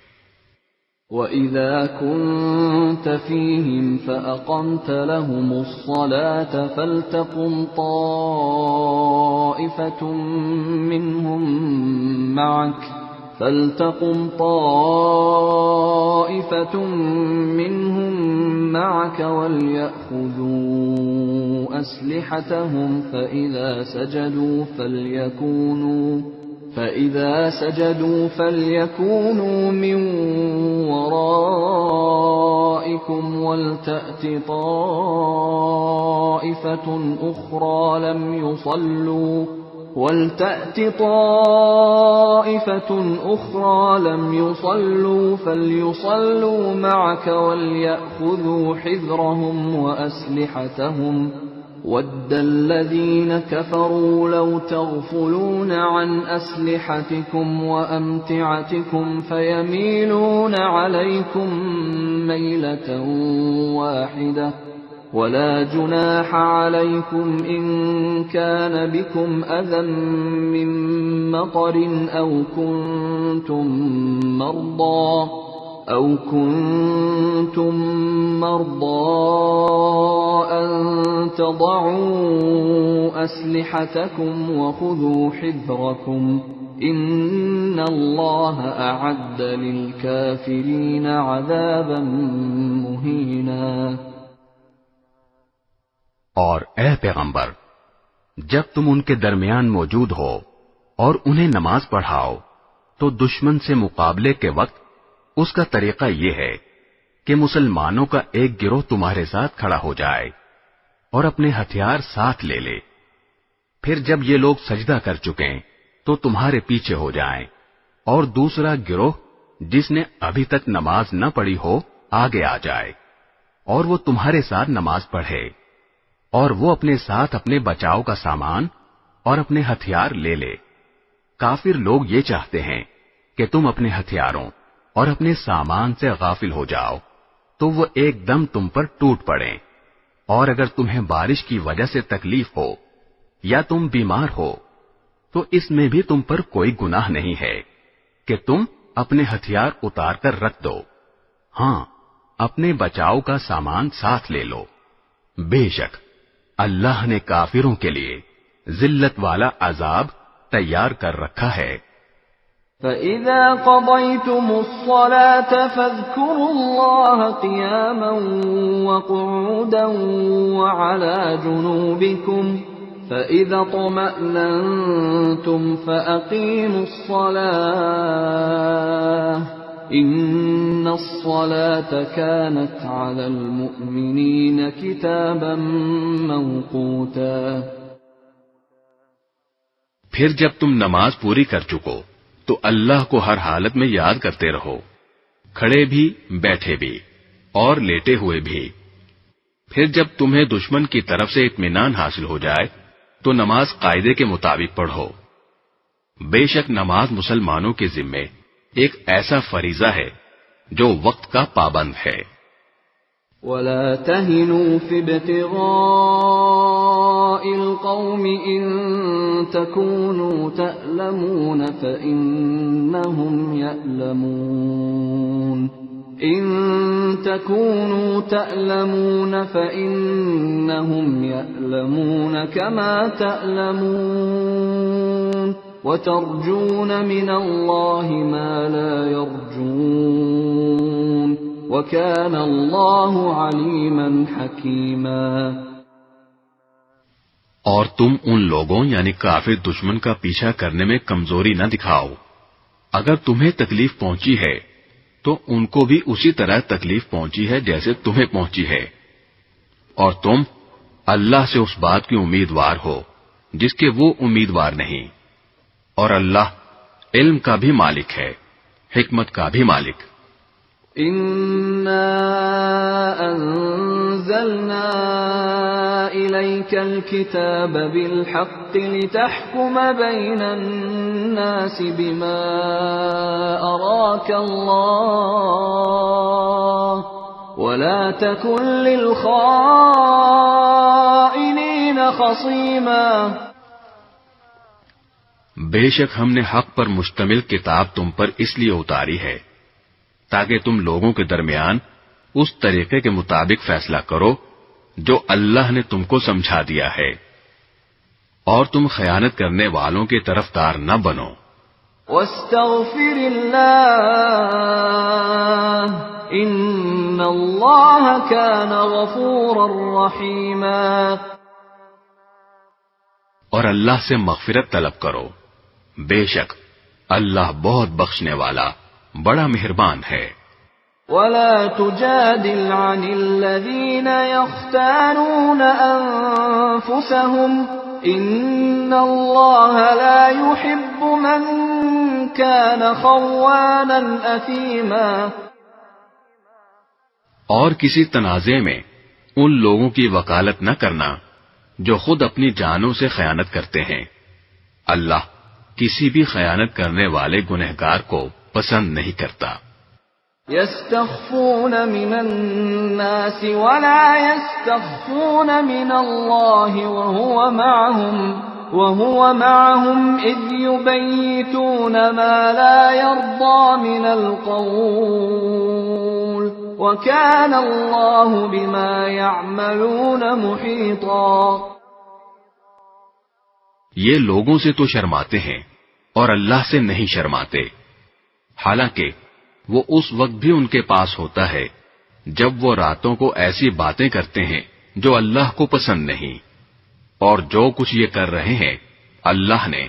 وَإِذَا كُنْتَ فِيهِمْ فَأَقَمْتَ لَهُمُ الصَّلَاةَ فَلْتَقُمْ طَائِفَةٌ مِّنْهُمْ مَعَكَ وَلْيَأْخُذُوا أَسْلِحَتَهُمْ فَإِذَا سَجَدُوا فَلْيَكُونُوا مِنْ وَرَائِكُمْ وَلْتَأْتِ طَائِفَةٌ أُخْرَى لَمْ يُصَلُّوا فَلْيُصَلُّوا مَعَكَ وَلْيَأْخُذُوا حِذْرَهُمْ وَأَسْلِحَتَهُمْ وَدَّ الَّذِينَ كَفَرُوا لَوْ تَغْفُلُونَ عَنْ أَسْلِحَتِكُمْ وَأَمْتِعَتِكُمْ فَيَمِيلُونَ عَلَيْكُمْ مَيْلَةً وَاحِدَةً وَلَا جُنَاحَ عَلَيْكُمْ إِن كَانَ بِكُمْ أَذًى مِّن مَّطَرٍ أَوْ كُنتُم مَّرْضَىٰ أَن تَضَعُوا أَسْلِحَتَكُمْ وَخُذُوا حِذْرَكُمْ إِنَّ اللَّهَ أَعَدَّ لِلْكَافِرِينَ عَذَابًا مُّهِينًا۔ اور اے پیغمبر، جب تم ان کے درمیان موجود ہو اور انہیں نماز پڑھاؤ تو دشمن سے مقابلے کے وقت اس کا طریقہ یہ ہے کہ مسلمانوں کا ایک گروہ تمہارے ساتھ کھڑا ہو جائے اور اپنے ہتھیار ساتھ لے لے، پھر جب یہ لوگ سجدہ کر چکیں تو تمہارے پیچھے ہو جائیں، اور دوسرا گروہ جس نے ابھی تک نماز نہ پڑھی ہو آگے آ جائے اور وہ تمہارے ساتھ نماز پڑھے، اور وہ اپنے ساتھ اپنے بچاؤ کا سامان اور اپنے ہتھیار لے لے۔ کافر لوگ یہ چاہتے ہیں کہ تم اپنے ہتھیاروں اور اپنے سامان سے غافل ہو جاؤ تو وہ ایک دم تم پر ٹوٹ پڑیں، اور اگر تمہیں بارش کی وجہ سے تکلیف ہو یا تم بیمار ہو تو اس میں بھی تم پر کوئی گناہ نہیں ہے کہ تم اپنے ہتھیار اتار کر رکھ دو، ہاں اپنے بچاؤ کا سامان ساتھ لے لو۔ بے شک اللہ نے کافروں کے لیے ذلت والا عذاب تیار کر رکھا ہے۔ فَإِذَا قَضَيْتُمُ الصَّلَاةَ فَاذْكُرُوا اللَّهَ قِيَامًا وَقُعُودًا وَعَلَى جُنُوبِكُمْ فَإِذَا اطْمَأْنَنتُمْ فَأَقِيمُوا الصَّلَاةَ إِنَّ الصَّلَاةَ كَانَتْ عَلَى الْمُؤْمِنِينَ كِتَابًا مَّوْقُوتًا۔ پھر جب تم نماز پوری کر چکو تو اللہ کو ہر حالت میں یاد کرتے رہو، کھڑے بھی، بیٹھے بھی اور لیٹے ہوئے بھی۔ پھر جب تمہیں دشمن کی طرف سے اطمینان حاصل ہو جائے تو نماز قاعدے کے مطابق پڑھو۔ بے شک نماز مسلمانوں کے ذمے ایک ایسا فریضہ ہے جو وقت کا پابند ہے۔ وَلَا تَهِنُوا فِي ابْتِغَاءِ الْقَوْمِ إِن تَكُونُوا تَأْلَمُونَ فَإِنَّهُمْ يَأْلَمُونَ إِن تَكُونُوا تَأْلَمُونَ فَإِنَّهُمْ يَأْلَمُونَ كَمَا تَأْلَمُونَ وَتَرْجُونَ مِنَ اللَّهِ مَا لَا يَرْجُونَ وَكَانَ اللَّهُ عَلِيمًا حَكِيمًا۔ اور تم ان لوگوں یعنی کافر دشمن کا پیچھا کرنے میں کمزوری نہ دکھاؤ، اگر تمہیں تکلیف پہنچی ہے تو ان کو بھی اسی طرح تکلیف پہنچی ہے جیسے تمہیں پہنچی ہے، اور تم اللہ سے اس بات کی امیدوار ہو جس کے وہ امیدوار نہیں، اور اللہ علم کا بھی مالک ہے، حکمت کا بھی مالک۔ إِنَّا أَنزَلْنَا إِلَيْكَ الْكِتَابَ بِالْحَقِّ لِتَحْكُمَ بَيْنَ النَّاسِ بِمَا أَرَاكَ اللَّهُ وَلَا تَكُن لِّلْخَائِنِينَ خَصِيمًا۔ بے شک ہم نے حق پر مشتمل کتاب تم پر اس لیے اتاری ہے تاکہ تم لوگوں کے درمیان اس طریقے کے مطابق فیصلہ کرو جو اللہ نے تم کو سمجھا دیا ہے، اور تم خیانت کرنے والوں کے طرفدار نہ بنو۔ وَاسْتَغْفِرِ اللَّهَ إِنَّ اللَّهَ كَانَ غَفُورًا رَّحِيمًا۔ اور اللہ سے مغفرت طلب کرو، بے شک اللہ بہت بخشنے والا بڑا مہربان ہے۔ وَلَا تُجَادِلْ عَنِ الَّذِينَ يَخْتَانُونَ أَنفُسَهُمْ إِنَّ اللَّهَ لَا يُحِبُّ مَن كَانَ خَوَّانًا أَثِيمًا۔ اور کسی تنازع میں ان لوگوں کی وکالت نہ کرنا جو خود اپنی جانوں سے خیانت کرتے ہیں۔ اللہ کسی بھی خیانت کرنے والے گنہگار کو پسند نہیں کرتا۔ يستخفون من الناس ولا يستخفون من الله وهو معهم إذ يبيتون ما لا يرضى من القول وكان الله بما يعملون محيطا۔ یہ لوگوں سے تو شرماتے ہیں اور اللہ سے نہیں شرماتے، حالانکہ وہ اس وقت بھی ان کے پاس ہوتا ہے جب وہ راتوں کو ایسی باتیں کرتے ہیں جو اللہ کو پسند نہیں، اور جو کچھ یہ کر رہے ہیں اللہ نے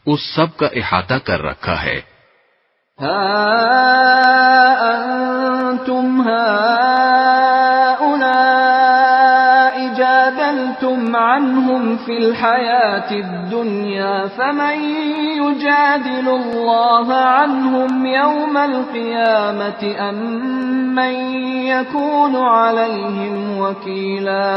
اس سب کا احاطہ کر رکھا ہے۔ ہا انتم هؤلاء جادلتم عنهم في الحياة الدنيا فمن يجادل الله عنهم يوم القيامة أم من يكون عليهم وكيلا۔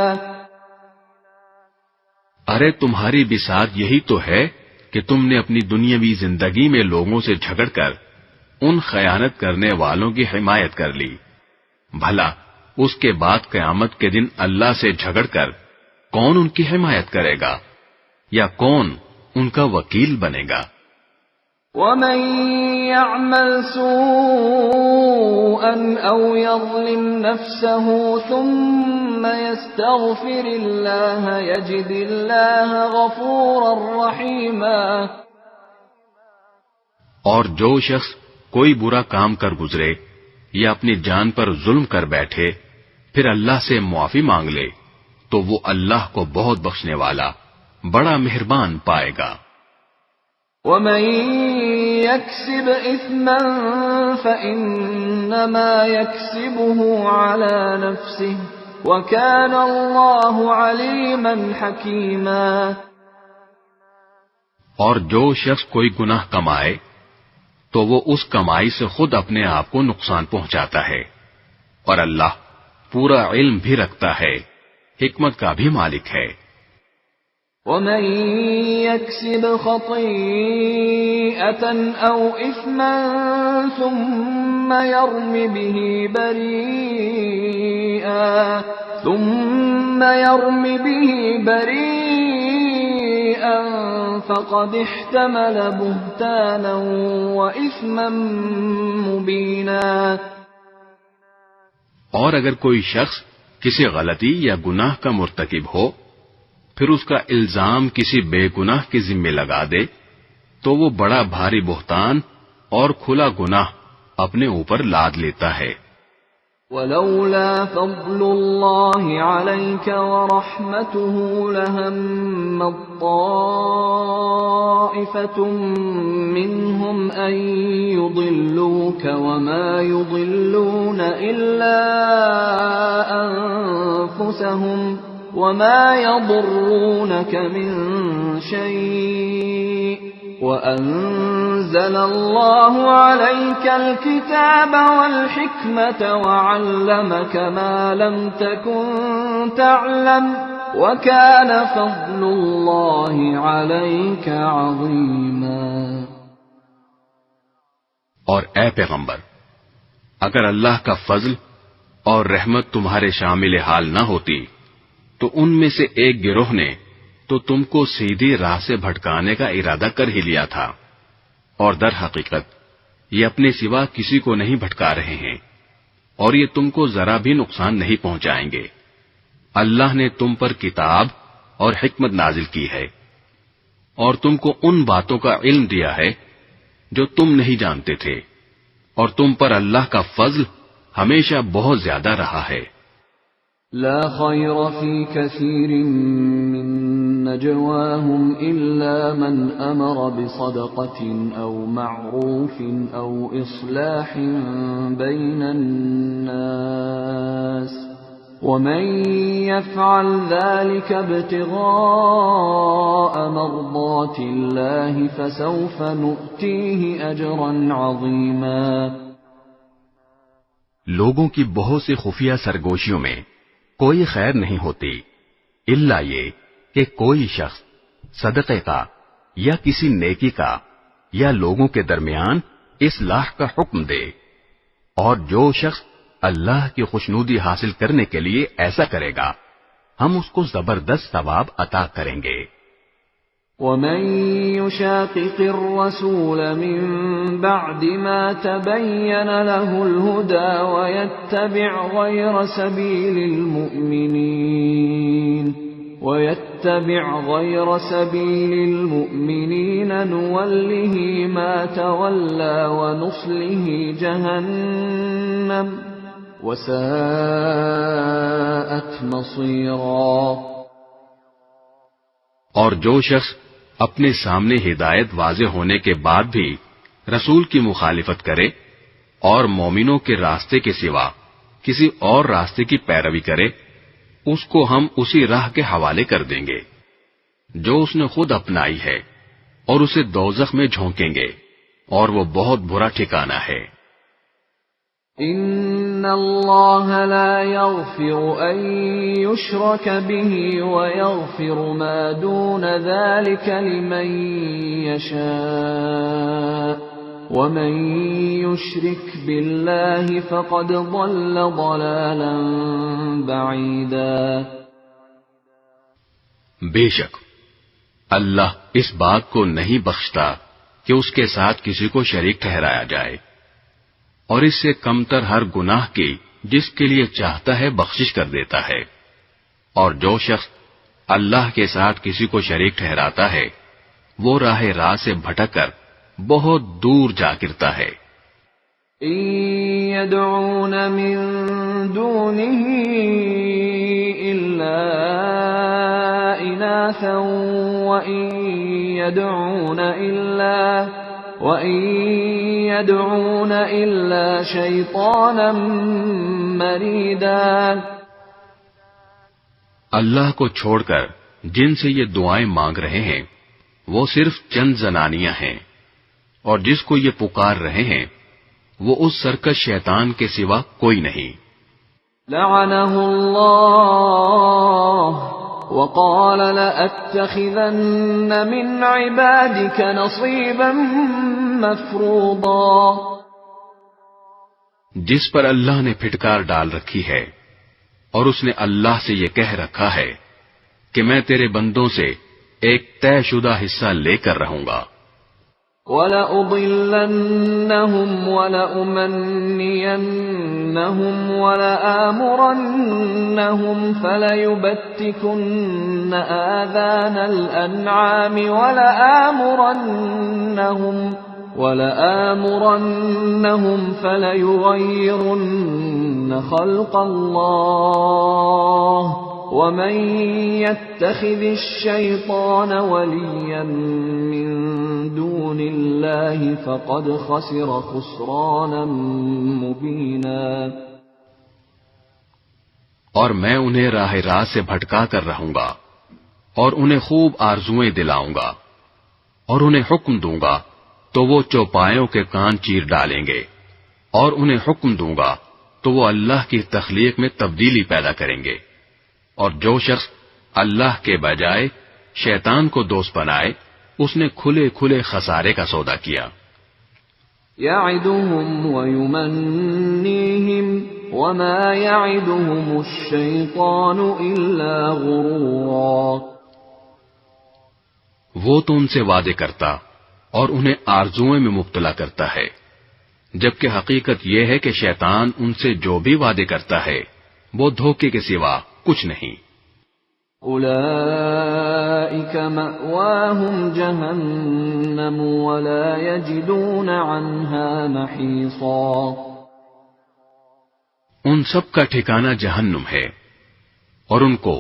ارے تمہاری بساط یہی تو ہے کہ تم نے اپنی دنیاوی زندگی میں لوگوں سے جھگڑ کر ان خیانت کرنے والوں کی حمایت کر لی، بھلا اس کے بعد قیامت کے دن اللہ سے جھگڑ کر کون ان کی حمایت کرے گا یا کون ان کا وکیل بنے گا؟ وَمَن يَعْمَلْ سُوءًا أَوْ يَظْلِمْ نَفْسَهُ ثُمَّ يَسْتَغْفِرِ اللَّهَ يَجِدِ اللَّهَ غَفُورًا رَّحِيمًا۔ اور جو شخص کوئی برا کام کر گزرے یا اپنی جان پر ظلم کر بیٹھے پھر اللہ سے معافی مانگ لے تو وہ اللہ کو بہت بخشنے والا بڑا مہربان پائے گا۔ وَمَن يَكْسِبْ إِثْمًا فَإِنَّمَا يَكْسِبُهُ عَلَى نَفْسِهِ وَكَانَ اللَّهُ عَلِيمًا حَكِيمًا۔ اور جو شخص کوئی گناہ کمائے تو وہ اس کمائی سے خود اپنے آپ کو نقصان پہنچاتا ہے، اور اللہ پورا علم بھی رکھتا ہے، حکمت کا بھی مالک ہے۔ وَمَن يَكْسِبْ خَطِيئَةً أَوْ إِثْمًا ثُمَّ يَرْمِ بِهِ بَرِيئًا فَقَدِ احْتَمَلَ بُهْتَانًا وَإِثْمًا مُبِينًا۔ اور اگر کوئی شخص کسی غلطی یا گناہ کا مرتکب ہو پھر اس کا الزام کسی بے گناہ کے ذمے لگا دے تو وہ بڑا بھاری بہتان اور کھلا گناہ اپنے اوپر لاد لیتا ہے۔ وَلَوْلَا فَضْلُ اللَّهِ عَلَيْكَ وَرَحْمَتُهُ لَهَمَّت طَّائِفَةٌ مِّنْهُمْ أَن يُضِلُّوكَ وَمَا يُضِلُّونَ إِلَّا أَنفُسَهُمْ وَمَا يَضُرُّونَكَ مِن شَيْءٍ وَأَنزَلَ اللَّهُ عَلَيْكَ الْكِتَابَ وَالْحِكْمَةَ وَعَلَّمَكَ مَا لَمْ تَكُن تَعْلَمُ وَكَانَ فَضْلُ اللَّهِ عَلَيْكَ عَظِيمًا۔ اور اے پیغمبر، اگر اللہ کا فضل اور رحمت تمہارے شامل حال نہ ہوتی تو ان میں سے ایک گروہ نے تو تم کو سیدھی راہ سے بھٹکانے کا ارادہ کر ہی لیا تھا، اور در حقیقت یہ اپنے سوا کسی کو نہیں بھٹکا رہے ہیں اور یہ تم کو ذرا بھی نقصان نہیں پہنچائیں گے۔ اللہ نے تم پر کتاب اور حکمت نازل کی ہے اور تم کو ان باتوں کا علم دیا ہے جو تم نہیں جانتے تھے، اور تم پر اللہ کا فضل ہمیشہ بہت زیادہ رہا ہے۔ لا خير في كثير من نجواهم إلا من أمر بصدقة أو معروف أو إصلاح بين الناس ومن يفعل ذلك ابتغاء مرضات الله فسوف نؤتيه أجرا عظيما۔ لوگوں کی بہت سی خفیہ سرگوشیوں میں کوئی خیر نہیں ہوتی الا یہ کہ کوئی شخص صدقے کا یا کسی نیکی کا یا لوگوں کے درمیان اصلاح کا حکم دے، اور جو شخص اللہ کی خوشنودی حاصل کرنے کے لیے ایسا کرے گا ہم اس کو زبردست ثواب عطا کریں گے۔ ومن يشاقق الرسول من بعد ما تبين له الهدى ويتبع غير سبيل المؤمنين نوله ما تولى ونصله جهنم وساءت مصيرا۔ اور جو شخص اپنے سامنے ہدایت واضح ہونے کے بعد بھی رسول کی مخالفت کرے اور مومنوں کے راستے کے سوا کسی اور راستے کی پیروی کرے، اس کو ہم اسی راہ کے حوالے کر دیں گے جو اس نے خود اپنائی ہے، اور اسے دوزخ میں جھونکیں گے، اور وہ بہت برا ٹھکانہ ہے۔ ان اللہ لا یغفر ان یشرک به ویغفر ما دون ذلك لمن یشاء ومن یشرک باللہ فقد ضل ضلالا بعیدا۔ بے شک اللہ اس بات کو نہیں بخشتا کہ اس کے ساتھ کسی کو شریک ٹھہرایا جائے، اور اس سے کمتر ہر گناہ کی جس کے لیے چاہتا ہے بخشش کر دیتا ہے، اور جو شخص اللہ کے ساتھ کسی کو شریک ٹھہراتا ہے وہ راہ سے بھٹک کر بہت دور جا گرتا ہے۔ ان يدعون من دونه الا اناثا وان يدعون الا شيطانا مريدا۔ اللہ کو چھوڑ کر جن سے یہ دعائیں مانگ رہے ہیں وہ صرف چند زنانیاں ہیں، اور جس کو یہ پکار رہے ہیں وہ اس سرکش شیطان کے سوا کوئی نہیں۔ لعنه اللہ وقال لأتخذن من عبادك نصيبا مفروضا۔ جس پر اللہ نے پھٹکار ڈال رکھی ہے، اور اس نے اللہ سے یہ کہہ رکھا ہے کہ میں تیرے بندوں سے ایک طے شدہ حصہ لے کر رہوں گا۔ وَلَأُضِلَّنَّهُمْ وَلَأُمَنِّيَنَّهُمْ وَلَآمُرَنَّهُمْ فَلَيُبَتِّكُنَّ آذَانَ الْأَنْعَامِ وَلَآمُرَنَّهُمْ فَلَيُغَيِّرُنَّ خَلْقَ اللَّهِ وَمَن يَتَّخِذِ الشَّيْطَانَ وَلِيًّا مِّن دُونِ اللَّهِ فَقَدْ خَسِرَ خُسْرَانًا مُبِينًا۔ اور میں انہیں راہ راست سے بھٹکا کر رہوں گا، اور انہیں خوب آرزوئیں دلاؤں گا، اور انہیں حکم دوں گا تو وہ چوپایوں کے کان چیر ڈالیں گے، اور انہیں حکم دوں گا تو وہ اللہ کی تخلیق میں تبدیلی پیدا کریں گے، اور جو شخص اللہ کے بجائے شیطان کو دوست بنائے اس نے کھلے کھلے خسارے کا سودا کیا۔ يَعِدُهُمْ وَيُمَنِّيهِمْ وَمَا يَعِدُهُمُ الشَّيْطَانُ إِلَّا غُرُورًا۔ وہ تو ان سے وعدے کرتا اور انہیں آرزوئیں میں مبتلا کرتا ہے، جبکہ حقیقت یہ ہے کہ شیطان ان سے جو بھی وعدے کرتا ہے وہ دھوکے کے سوا کچھ نہیں۔ اولئک مأواہم جہنم ولا یجدون عنہا محیصا۔ ان سب کا ٹھکانہ جہنم ہے، اور ان کو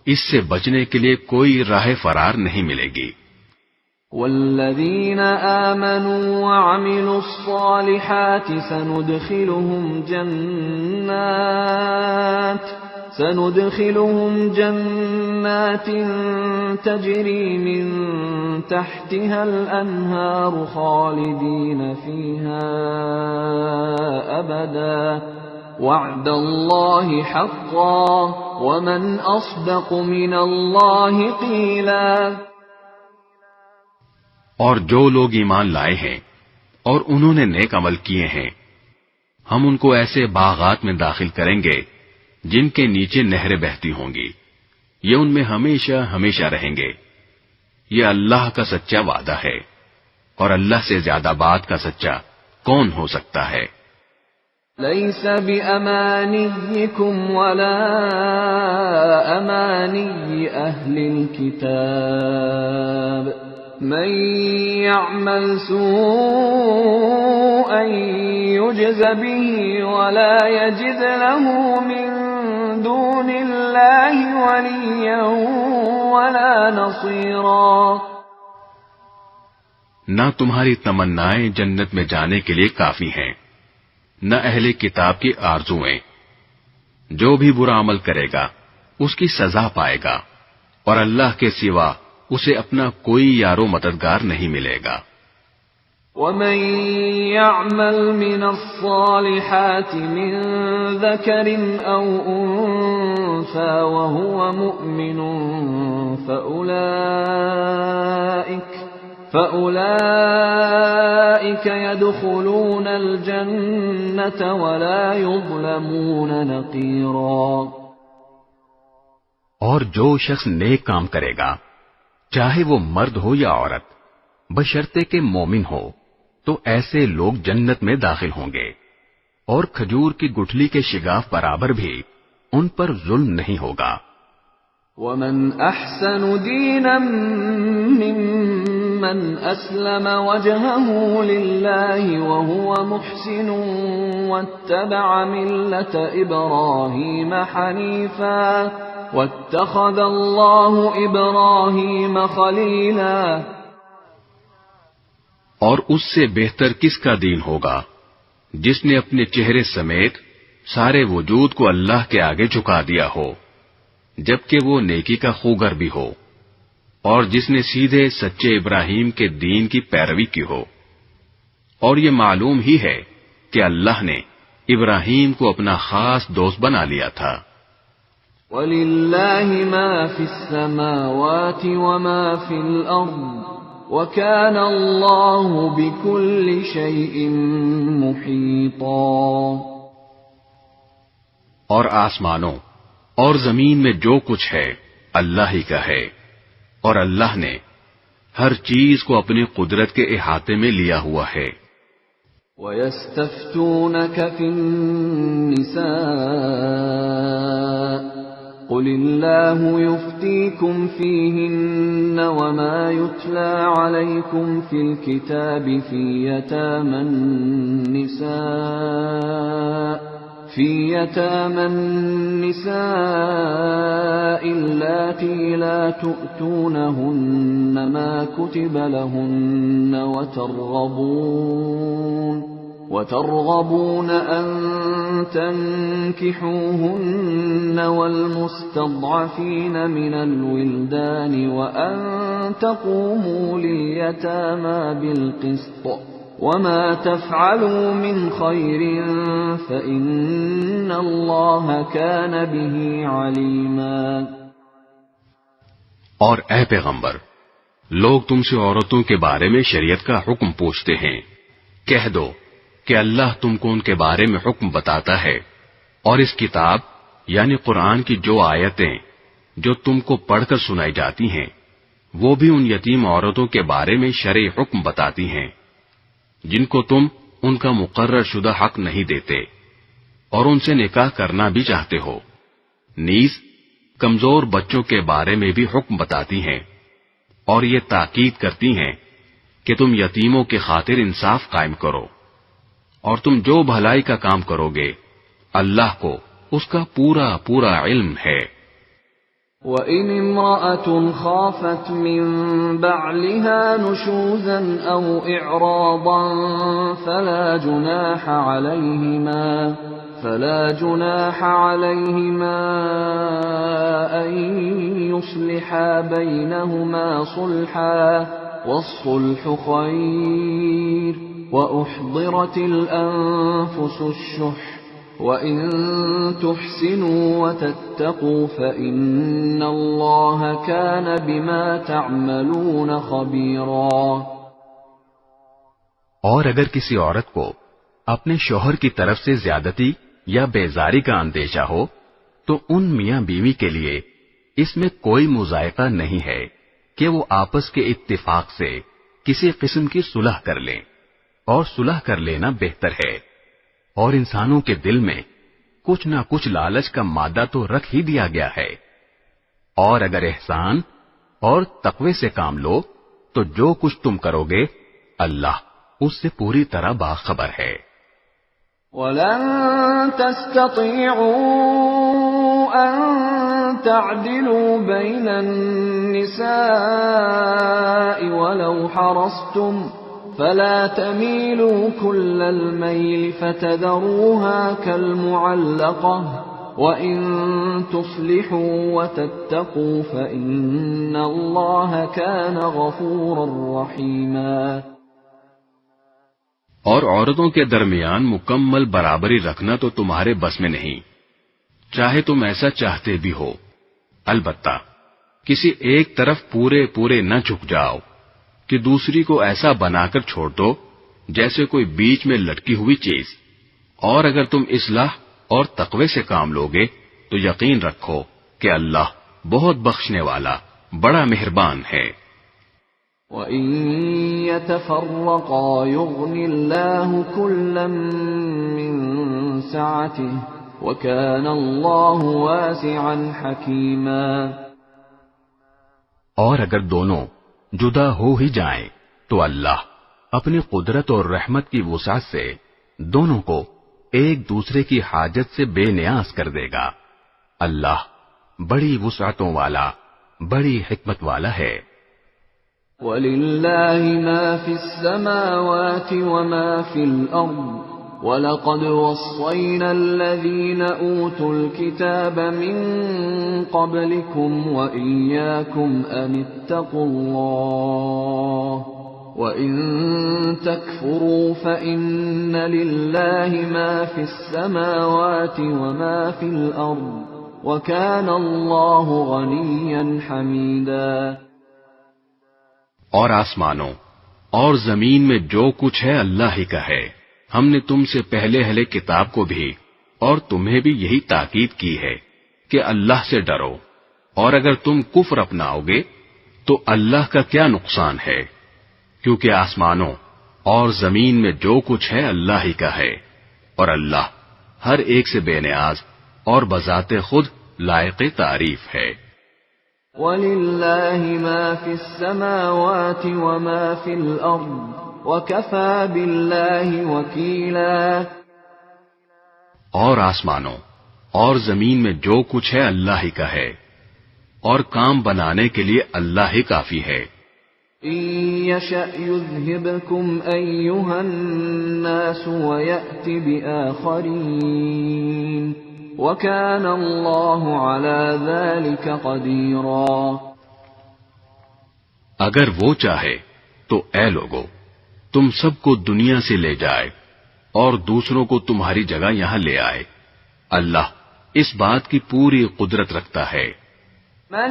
اس سے بچنے کے لیے کوئی راہ فرار نہیں ملے گی۔ والذین آمنوا وعملوا الصالحات سندخلهم جنات تجری من تحتها الانہار خالدین فیہا ابدا وعد الله حقا ومن أصدق من الله قيلا۔ اور جو لوگ ایمان لائے ہیں اور انہوں نے نیک عمل کیے ہیں، ہم ان کو ایسے باغات میں داخل کریں گے جن کے نیچے نہریں بہتی ہوں گی، یہ ان میں ہمیشہ ہمیشہ رہیں گے۔ یہ اللہ کا سچا وعدہ ہے، اور اللہ سے زیادہ بات کا سچا کون ہو سکتا ہے؟ ليس بأمانيكم ولا أماني أهل الكتاب من يعمل سوءا يجز به ولا يجد له من دون الله وليا ولا نصيرا۔ نہ تمہاری تمنائیں جنت میں جانے کے لیے کافی ہیں، نہ اہل کتاب کی آرزویں۔ جو بھی برا عمل کرے گا اس کی سزا پائے گا، اور اللہ کے سوا اسے اپنا کوئی یارو مددگار نہیں ملے گا۔ ومن يعمل من الصالحات من ذكر أو أنثى وهو مؤمن فأولئك يدخلون الجنة ولا يظلمون نقيرا۔ اور جو شخص نیک کام کرے گا، چاہے وہ مرد ہو یا عورت، بشرطے کہ مومن ہو، تو ایسے لوگ جنت میں داخل ہوں گے، اور کھجور کی گٹھلی کے شگاف برابر بھی ان پر ظلم نہیں ہوگا۔ ومن احسن دینا ممن اسلم وجهه لله وهو محسن واتبع ملة ابراهيم حنيفا واتخذ الله ابراهيم خليلا۔ اور اس سے بہتر کس کا دین ہوگا جس نے اپنے چہرے سمیت سارے وجود کو اللہ کے آگے جھکا دیا ہو، جبکہ وہ نیکی کا خوگر بھی ہو، اور جس نے سیدھے سچے ابراہیم کے دین کی پیروی کی ہو۔ اور یہ معلوم ہی ہے کہ اللہ نے ابراہیم کو اپنا خاص دوست بنا لیا تھا۔ وَلِلَّهِ مَا فِي السَّمَاوَاتِ وَمَا فِي الْأَرْضِ وَكَانَ اللَّهُ بِكُلِّ شَيْءٍ مُحِيطًا۔ اور آسمانوں اور زمین میں جو کچھ ہے اللہ ہی کا ہے، اور اللہ نے ہر چیز کو اپنی قدرت کے احاطے میں لیا ہوا ہے۔ وَيَسْتَفْتُونَكَ فِي النِّسَاءِ قُلِ اللَّهُ يُفْتِيكُمْ فِيهِنَّ وَمَا يُتْلَى عَلَيْكُمْ فِي الْكِتَابِ فِي يَتَامَى النِّسَاءِ اللَّاتِي لَا تُؤْتُونَهُنَّ مَا كُتِبَ لَهُنَّ وترغبون أن تنكحوهن والمستضعفين من الولدان وأن تقوموا لليتامى بالقسط وما تفعلوا من خير فإن الله كان به عليما۔ اور اے پیغمبر، لوگ تم سے عورتوں کے بارے میں شریعت کا حکم پوچھتے ہیں، کہہ دو کہ اللہ تم کو ان کے بارے میں حکم بتاتا ہے، اور اس کتاب یعنی قرآن کی جو آیتیں جو تم کو پڑھ کر سنائی جاتی ہیں، وہ بھی ان یتیم عورتوں کے بارے میں شرعی حکم بتاتی ہیں جن کو تم ان کا مقرر شدہ حق نہیں دیتے، اور ان سے نکاح کرنا بھی چاہتے ہو۔ نیز کمزور بچوں کے بارے میں بھی حکم بتاتی ہیں، اور یہ تاکید کرتی ہیں کہ تم یتیموں کی خاطر انصاف قائم کرو، اور تم جو بھلائی کا کام کرو گے اللہ کو اس کا پورا پورا علم ہے۔ وَإِنِ امْرَأَةٌ خَافَتْ مِنْ بَعْلِهَا نُشُوزًا أَوْ إِعْرَاضًا فَلَا جُنَاحَ عَلَيْهِمَا أَنْ يُصْلِحَا بَيْنَهُمَا صُلْحًا وَالصُّلْحُ خَيْرٌ وَأُحْضِرَتِ الْأَنفُسُ الشُّحَّ وَإِن تُحْسِنُوا وَتَتَّقُوا فَإِنَّ اللَّهَ كَانَ بِمَا تَعْمَلُونَ خَبِيرًا۔ اور اگر کسی عورت کو اپنے شوہر کی طرف سے زیادتی یا بیزاری کا اندیشہ ہو تو ان میاں بیوی کے لیے اس میں کوئی مذائقہ نہیں ہے کہ وہ آپس کے اتفاق سے کسی قسم کی صلح کر لیں، اور صلح کر لینا بہتر ہے۔ اور انسانوں کے دل میں کچھ نہ کچھ لالچ کا مادہ تو رکھ ہی دیا گیا ہے، اور اگر احسان اور تقوی سے کام لو تو جو کچھ تم کرو گے اللہ اس سے پوری طرح باخبر ہے۔ وَلَن تَسْتَطِيعُوا أَن تَعْدِلُوا بَيْنَ النِّسَاءِ وَلَوْ حَرَصْتُمْ فَلَا تَمِيلُوا كُلَّ الْمَيْلِ فَتَذَرُوهَا كَالْمُعَلَّقَةِ وَإِن تُصْلِحُوا وَتَتَّقُوا فَإِنَّ اللَّهَ كَانَ غَفُورًا رَّحِيمًا۔ اور عورتوں کے درمیان مکمل برابری رکھنا تو تمہارے بس میں نہیں، چاہے تم ایسا چاہتے بھی ہو۔ البتہ کسی ایک طرف پورے نہ جھک جاؤ کہ دوسری کو ایسا بنا کر چھوڑ دو جیسے کوئی بیچ میں لٹکی ہوئی چیز۔ اور اگر تم اصلاح اور تقوی سے کام لوگے تو یقین رکھو کہ اللہ بہت بخشنے والا بڑا مہربان ہے۔ وَإِن يَتَفَرَّقَا يُغْنِ اللَّهُ كُلًّا مِّن سَعَتِهِ وَكَانَ اللَّهُ وَاسِعًا حَكِيمًا۔ اور اگر دونوں جدا ہو ہی جائیں تو اللہ اپنی قدرت اور رحمت کی وسعت سے دونوں کو ایک دوسرے کی حاجت سے بے نیاز کر دے گا۔ اللہ بڑی وسعتوں والا، بڑی حکمت والا ہے۔ وَلِلَّهِ مَا فِي السَّمَاوَاتِ وَمَا فِي الْأَرْضِ وَلَقَدْ وَصَّيْنَا الَّذِينَ أُوتُوا الْكِتَابَ مِن قَبْلِكُمْ وَإِيَّاكُمْ أَنِ اتَّقُوا اللَّهَ وَإِن تَكْفُرُوا فَإِنَّ لِلَّهِ مَا فِي السَّمَاوَاتِ وَمَا فِي الْأَرْضِ وَكَانَ اللَّهُ غَنِيًّا حَمِيدًا۔ اور آسمانوں اور زمین میں جو کچھ ہے اللہ ہی کا ہے۔ ہم نے تم سے پہلے اہل کتاب کو بھی اور تمہیں بھی یہی تاکید کی ہے کہ اللہ سے ڈرو، اور اگر تم کفر اپناؤ گے تو اللہ کا کیا نقصان ہے، کیونکہ آسمانوں اور زمین میں جو کچھ ہے اللہ ہی کا ہے، اور اللہ ہر ایک سے بے نیاز اور بذات خود لائق تعریف ہے۔ وَلِلَّهِ مَا فِي السَّمَاوَاتِ وَمَا فِي الْأَرْضِ وَكَفَى بِاللَّهِ وَكِيلًا۔ اور آسمانوں اور زمین میں جو کچھ ہے اللہ ہی کا ہے، اور کام بنانے کے لیے اللہ ہی کافی ہے۔ إِن يَشَأْ يُذْهِبْكُمْ أَيُّهَا النَّاسُ وَيَأْتِ بِآخَرِينَ وَكَانَ اللَّهُ عَلَى ذَلِكَ قَدِيرًا۔ اگر وہ چاہے تو اے لوگو تم سب کو دنیا سے لے جائے اور دوسروں کو تمہاری جگہ یہاں لے آئے، اللہ اس بات کی پوری قدرت رکھتا ہے۔ من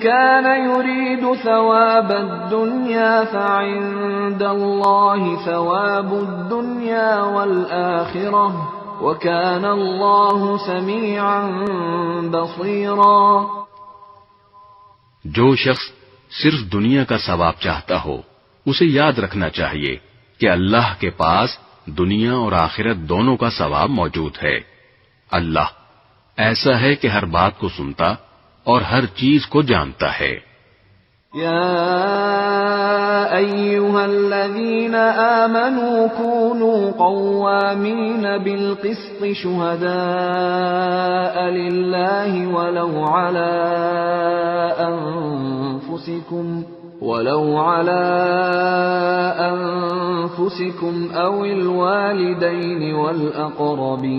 كان يريد ثواب الدنيا فعند الله ثواب الدنيا والآخرة وكان الله سميعا بصيرا۔ جو شخص صرف دنیا کا ثواب چاہتا ہو اسے یاد رکھنا چاہیے کہ اللہ کے پاس دنیا اور آخرت دونوں کا ثواب موجود ہے۔ اللہ ایسا ہے کہ ہر بات کو سنتا اور ہر چیز کو جانتا ہے۔ يا أيها الذين آمنوا كونوا قوامين بالقسط شهداء لله ولو على أنفسكم أو الوالدين والأقربين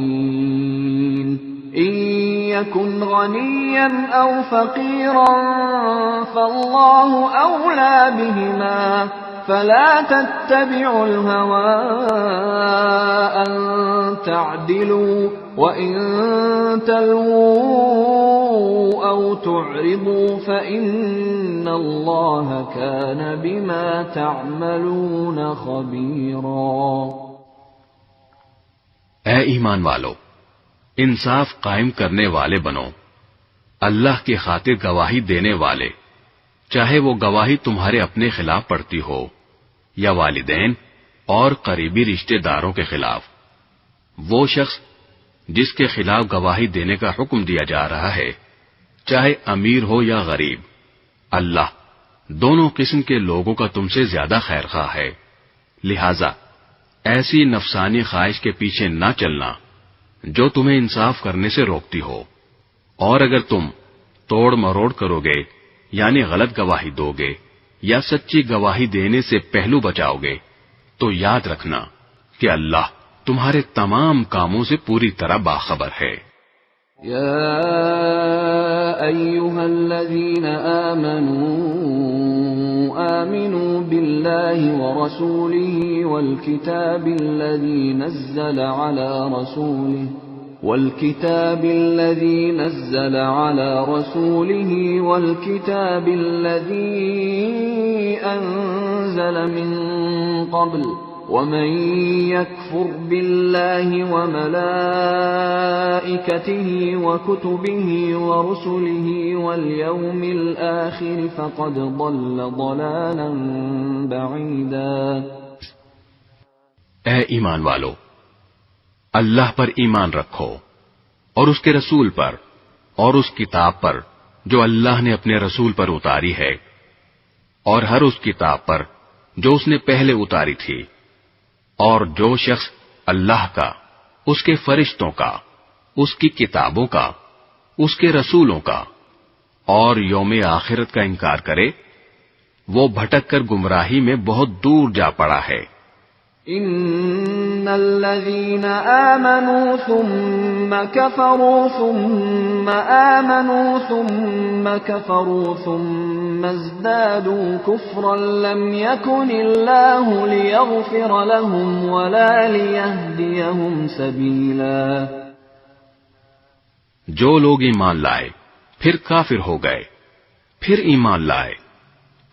إن يكن غنيا أو فقيرا فالله أولى بهما فلا تتبعوا الهوى أن تعدلوا وإن تلووا أو تعرضوا فإن الله كان بما تعملون خبيرا۔ اے ایمان والو، انصاف قائم کرنے والے بنو، اللہ کی خاطر گواہی دینے والے، چاہے وہ گواہی تمہارے اپنے خلاف پڑتی ہو یا والدین اور قریبی رشتہ داروں کے خلاف۔ وہ شخص جس کے خلاف گواہی دینے کا حکم دیا جا رہا ہے، چاہے امیر ہو یا غریب، اللہ دونوں قسم کے لوگوں کا تم سے زیادہ خیر خواہ ہے، لہذا ایسی نفسانی خواہش کے پیچھے نہ چلنا جو تمہیں انصاف کرنے سے روکتی ہو، اور اگر تم توڑ مروڑ کرو گے یعنی غلط گواہی دو گے یا سچی گواہی دینے سے پہلو بچاؤ گے تو یاد رکھنا کہ اللہ تمہارے تمام کاموں سے پوری طرح باخبر ہے۔ یا ایھا الذین آمنوا باللہ ورسولہ والکتاب الذی نزل على رسوله والكتاب الذي أنزل من قبل ومن يكفر بالله وملائكته وكتبه ورسله واليوم الآخر فقد ضل ضلالا بعيدا۔ اے ایمان والو، اللہ پر ایمان رکھو اور اس کے رسول پر اور اس کتاب پر جو اللہ نے اپنے رسول پر اتاری ہے، اور ہر اس کتاب پر جو اس نے پہلے اتاری تھی، اور جو شخص اللہ کا، اس کے فرشتوں کا، اس کی کتابوں کا، اس کے رسولوں کا اور یوم آخرت کا انکار کرے، وہ بھٹک کر گمراہی میں بہت دور جا پڑا ہے۔ ان الذين آمنوا ثم كفروا ثم آمنوا ثم كفروا ثم ازدادوا كفرا لم يكن الله ليغفر لهم ولا ليهديهم سبيلا۔ جو لوگ ایمان لائے پھر کافر ہو گئے، پھر ایمان لائے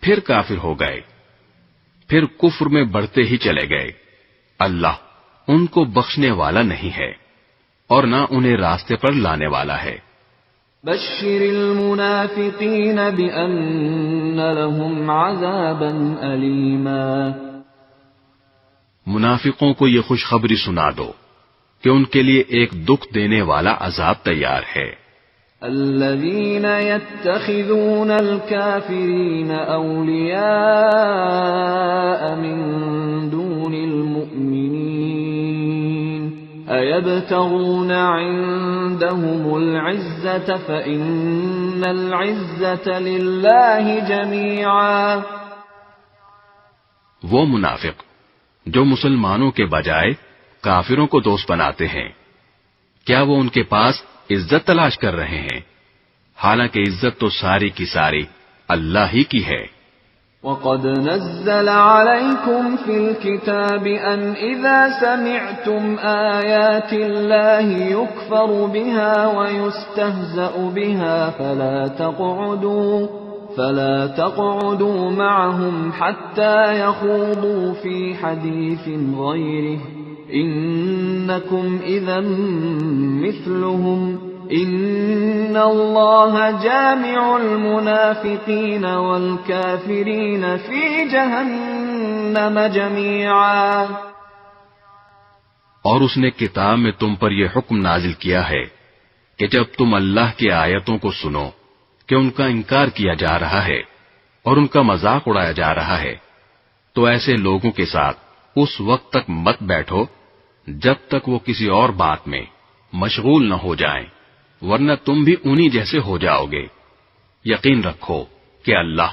پھر کافر ہو گئے، پھر کفر میں بڑھتے ہی چلے گئے، اللہ ان کو بخشنے والا نہیں ہے اور نہ انہیں راستے پر لانے والا ہے۔ بشر المنافقین بأن لهم عذابا ألیما۔ منافقوں کو یہ خوشخبری سنا دو کہ ان کے لیے ایک دکھ دینے والا عذاب تیار ہے۔ الذين يتخذون الكافرين أولياء من دون المؤمنين أيبتغون عندهم العزة فإن العزة لله جميعا۔ وہ منافق جو مسلمانوں کے بجائے کافروں کو دوست بناتے ہیں، کیا وہ ان کے پاس عزت تلاش کر رہے ہیں؟ حالانکہ عزت تو ساری کی ساری اللہ ہی کی ہے۔ وَقَدْ نَزَّلَ عَلَيْكُمْ فِي الْكِتَابِ أَنْ إِذَا سَمِعْتُمْ آيَاتِ اللَّهِ يُكْفَرُ بِهَا وَيُسْتَهْزَأُ بِهَا فَلَا تَقْعُدُوا مَعَهُمْ حَتَّى يَخُوضُوا فِي حَدِيثٍ غَيْرِهِ إِنَّكُمْ إِذًا مِثْلُهُمْ إِنَّ اللَّهَ جَامِعُ الْمُنَافِقِينَ وَالْكَافِرِينَ فِي جَهَنَّمَ جَمِيعًا۔ اور اس نے کتاب میں تم پر یہ حکم نازل کیا ہے کہ جب تم اللہ کی آیتوں کو سنو کہ ان کا انکار کیا جا رہا ہے اور ان کا مذاق اڑایا جا رہا ہے، تو ایسے لوگوں کے ساتھ اس وقت تک مت بیٹھو جب تک وہ کسی اور بات میں مشغول نہ ہو جائیں، ورنہ تم بھی انہی جیسے ہو جاؤ گے۔ یقین رکھو کہ اللہ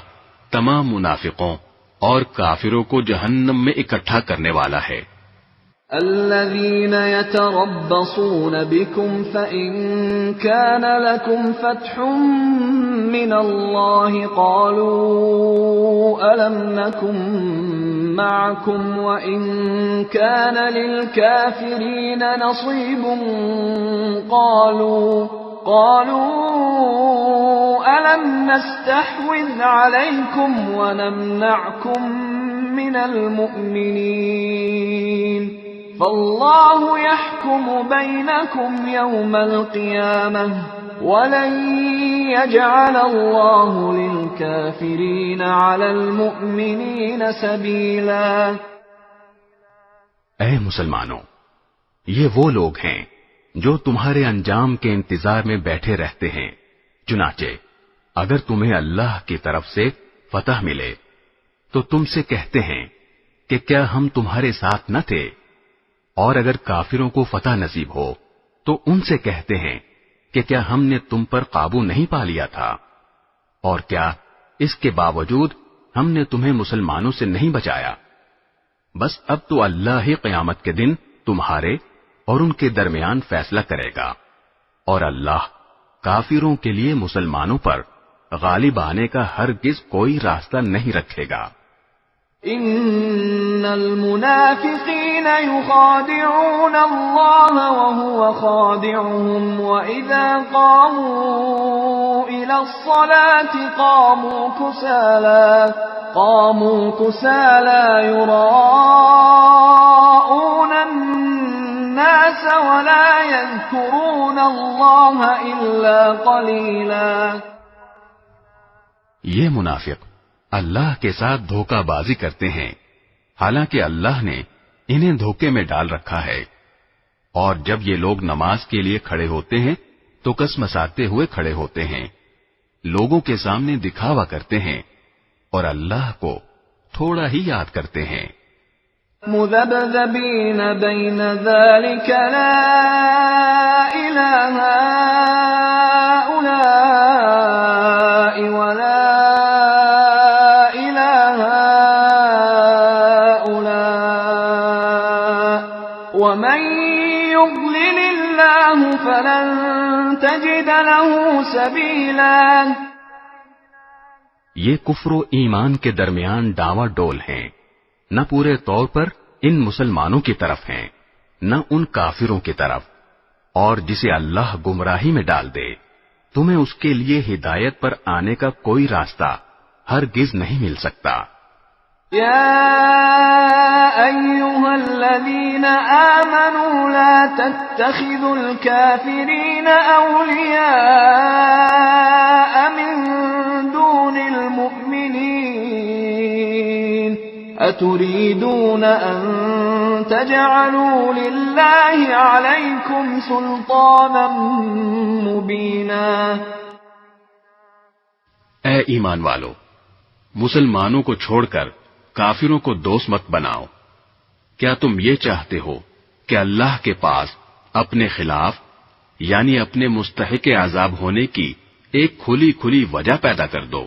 تمام منافقوں اور کافروں کو جہنم میں اکٹھا کرنے والا ہے۔ الذين يتربصون بكم فإن كان لكم فتح من الله قالوا ألم نكن معكم وإن كان للكافرين نصيب قالوا ألم نستحوذ عليكم ونمنعكم من المؤمنين فالله يحكم بينكم يوم القيامة ولن يجعل الله للكافرين على المؤمنين سبيلا۔ اے مسلمانوں، یہ وہ لوگ ہیں جو تمہارے انجام کے انتظار میں بیٹھے رہتے ہیں، چنانچہ اگر تمہیں اللہ کی طرف سے فتح ملے تو تم سے کہتے ہیں کہ کیا ہم تمہارے ساتھ نہ تھے، اور اگر کافروں کو فتح نصیب ہو تو ان سے کہتے ہیں کہ کیا ہم نے تم پر قابو نہیں پا لیا تھا، اور کیا اس کے باوجود ہم نے تمہیں مسلمانوں سے نہیں بچایا۔ بس اب تو اللہ ہی قیامت کے دن تمہارے اور ان کے درمیان فیصلہ کرے گا، اور اللہ کافروں کے لیے مسلمانوں پر غالب آنے کا ہرگز کوئی راستہ نہیں رکھے گا۔ ان المنافقین یخادعون اللہ وهو خادعهم واذا قاموا الى الصلاة قاموا كسالى يراءون الناس ولا يذكرون اللہ الا قلیلا۔ یہ منافق اللہ کے ساتھ دھوکہ بازی کرتے ہیں، حالانکہ اللہ نے انہیں دھوکے میں ڈال رکھا ہے، اور جب یہ لوگ نماز کے لیے کھڑے ہوتے ہیں تو کسمساتے ہوئے کھڑے ہوتے ہیں، لوگوں کے سامنے دکھاوا کرتے ہیں اور اللہ کو تھوڑا ہی یاد کرتے ہیں۔ مذبذبین بین ذلک لا الہ ہؤلاء ولا ومن يضلل الله فلن تجد له سبيلا۔ یہ کفر و ایمان کے درمیان ڈاوا ڈول ہیں، نہ پورے طور پر ان مسلمانوں کی طرف ہیں نہ ان کافروں کی طرف، اور جسے اللہ گمراہی میں ڈال دے تمہیں اس کے لیے ہدایت پر آنے کا کوئی راستہ ہرگز نہیں مل سکتا۔ يا أيها الذين آمنوا لا تتخذوا الكافرين أولياء من دون المؤمنين أتريدون أن تجعلوا لله عليكم سلطانا مبينا۔ اے ایمان والو، مسلمانوں کو چھوڑ کر کافروں کو دوست مت بناؤ۔ کیا تم یہ چاہتے ہو کہ اللہ کے پاس اپنے خلاف یعنی اپنے مستحق عذاب ہونے کی ایک کھلی کھلی وجہ پیدا کر دو؟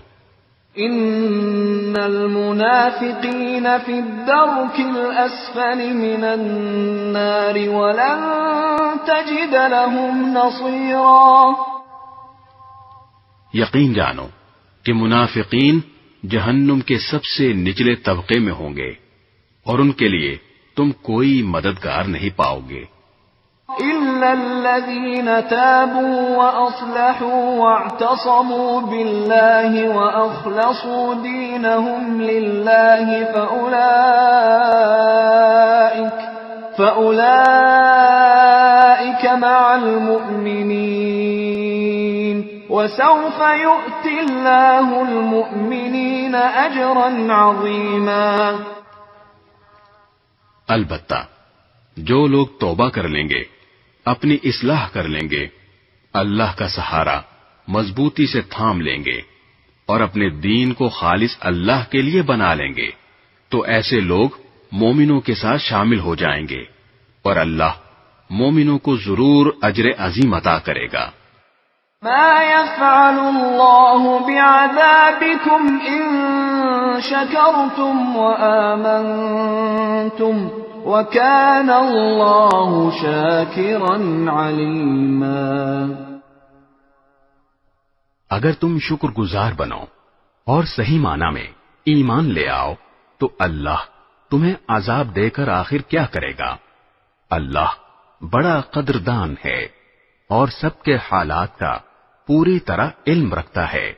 ان المنافقین فی الدرک الاسفل من النار ولن تجد لهم نصیرا۔ یقین جانو کہ منافقین جہنم کے سب سے نچلے طبقے میں ہوں گے اور ان کے لیے تم کوئی مددگار نہیں پاؤ گے۔ إلا الذين تابوا وأصلحوا واعتصموا بالله وأخلصوا دينهم لله فأولئك مع المؤمنين وسوف يؤتي الله المؤمنين أجرا عظيما۔ البتہ جو لوگ توبہ کر لیں گے، اپنی اصلاح کر لیں گے، اللہ کا سہارا مضبوطی سے تھام لیں گے اور اپنے دین کو خالص اللہ کے لیے بنا لیں گے، تو ایسے لوگ مومنوں کے ساتھ شامل ہو جائیں گے اور اللہ مومنوں کو ضرور اجر عظیم عطا کرے گا۔ ما يفعل الله بعذابكم إن شكرتم وآمنتم وَكَانَ اللَّهُ شَاكِرًا عَلِيمًا۔ اگر تم شکر گزار بنو اور صحیح معنی میں ایمان لے آؤ تو اللہ تمہیں عذاب دے کر آخر کیا کرے گا؟ اللہ بڑا قدردان ہے اور سب کے حالات کا پوری طرح علم رکھتا ہے۔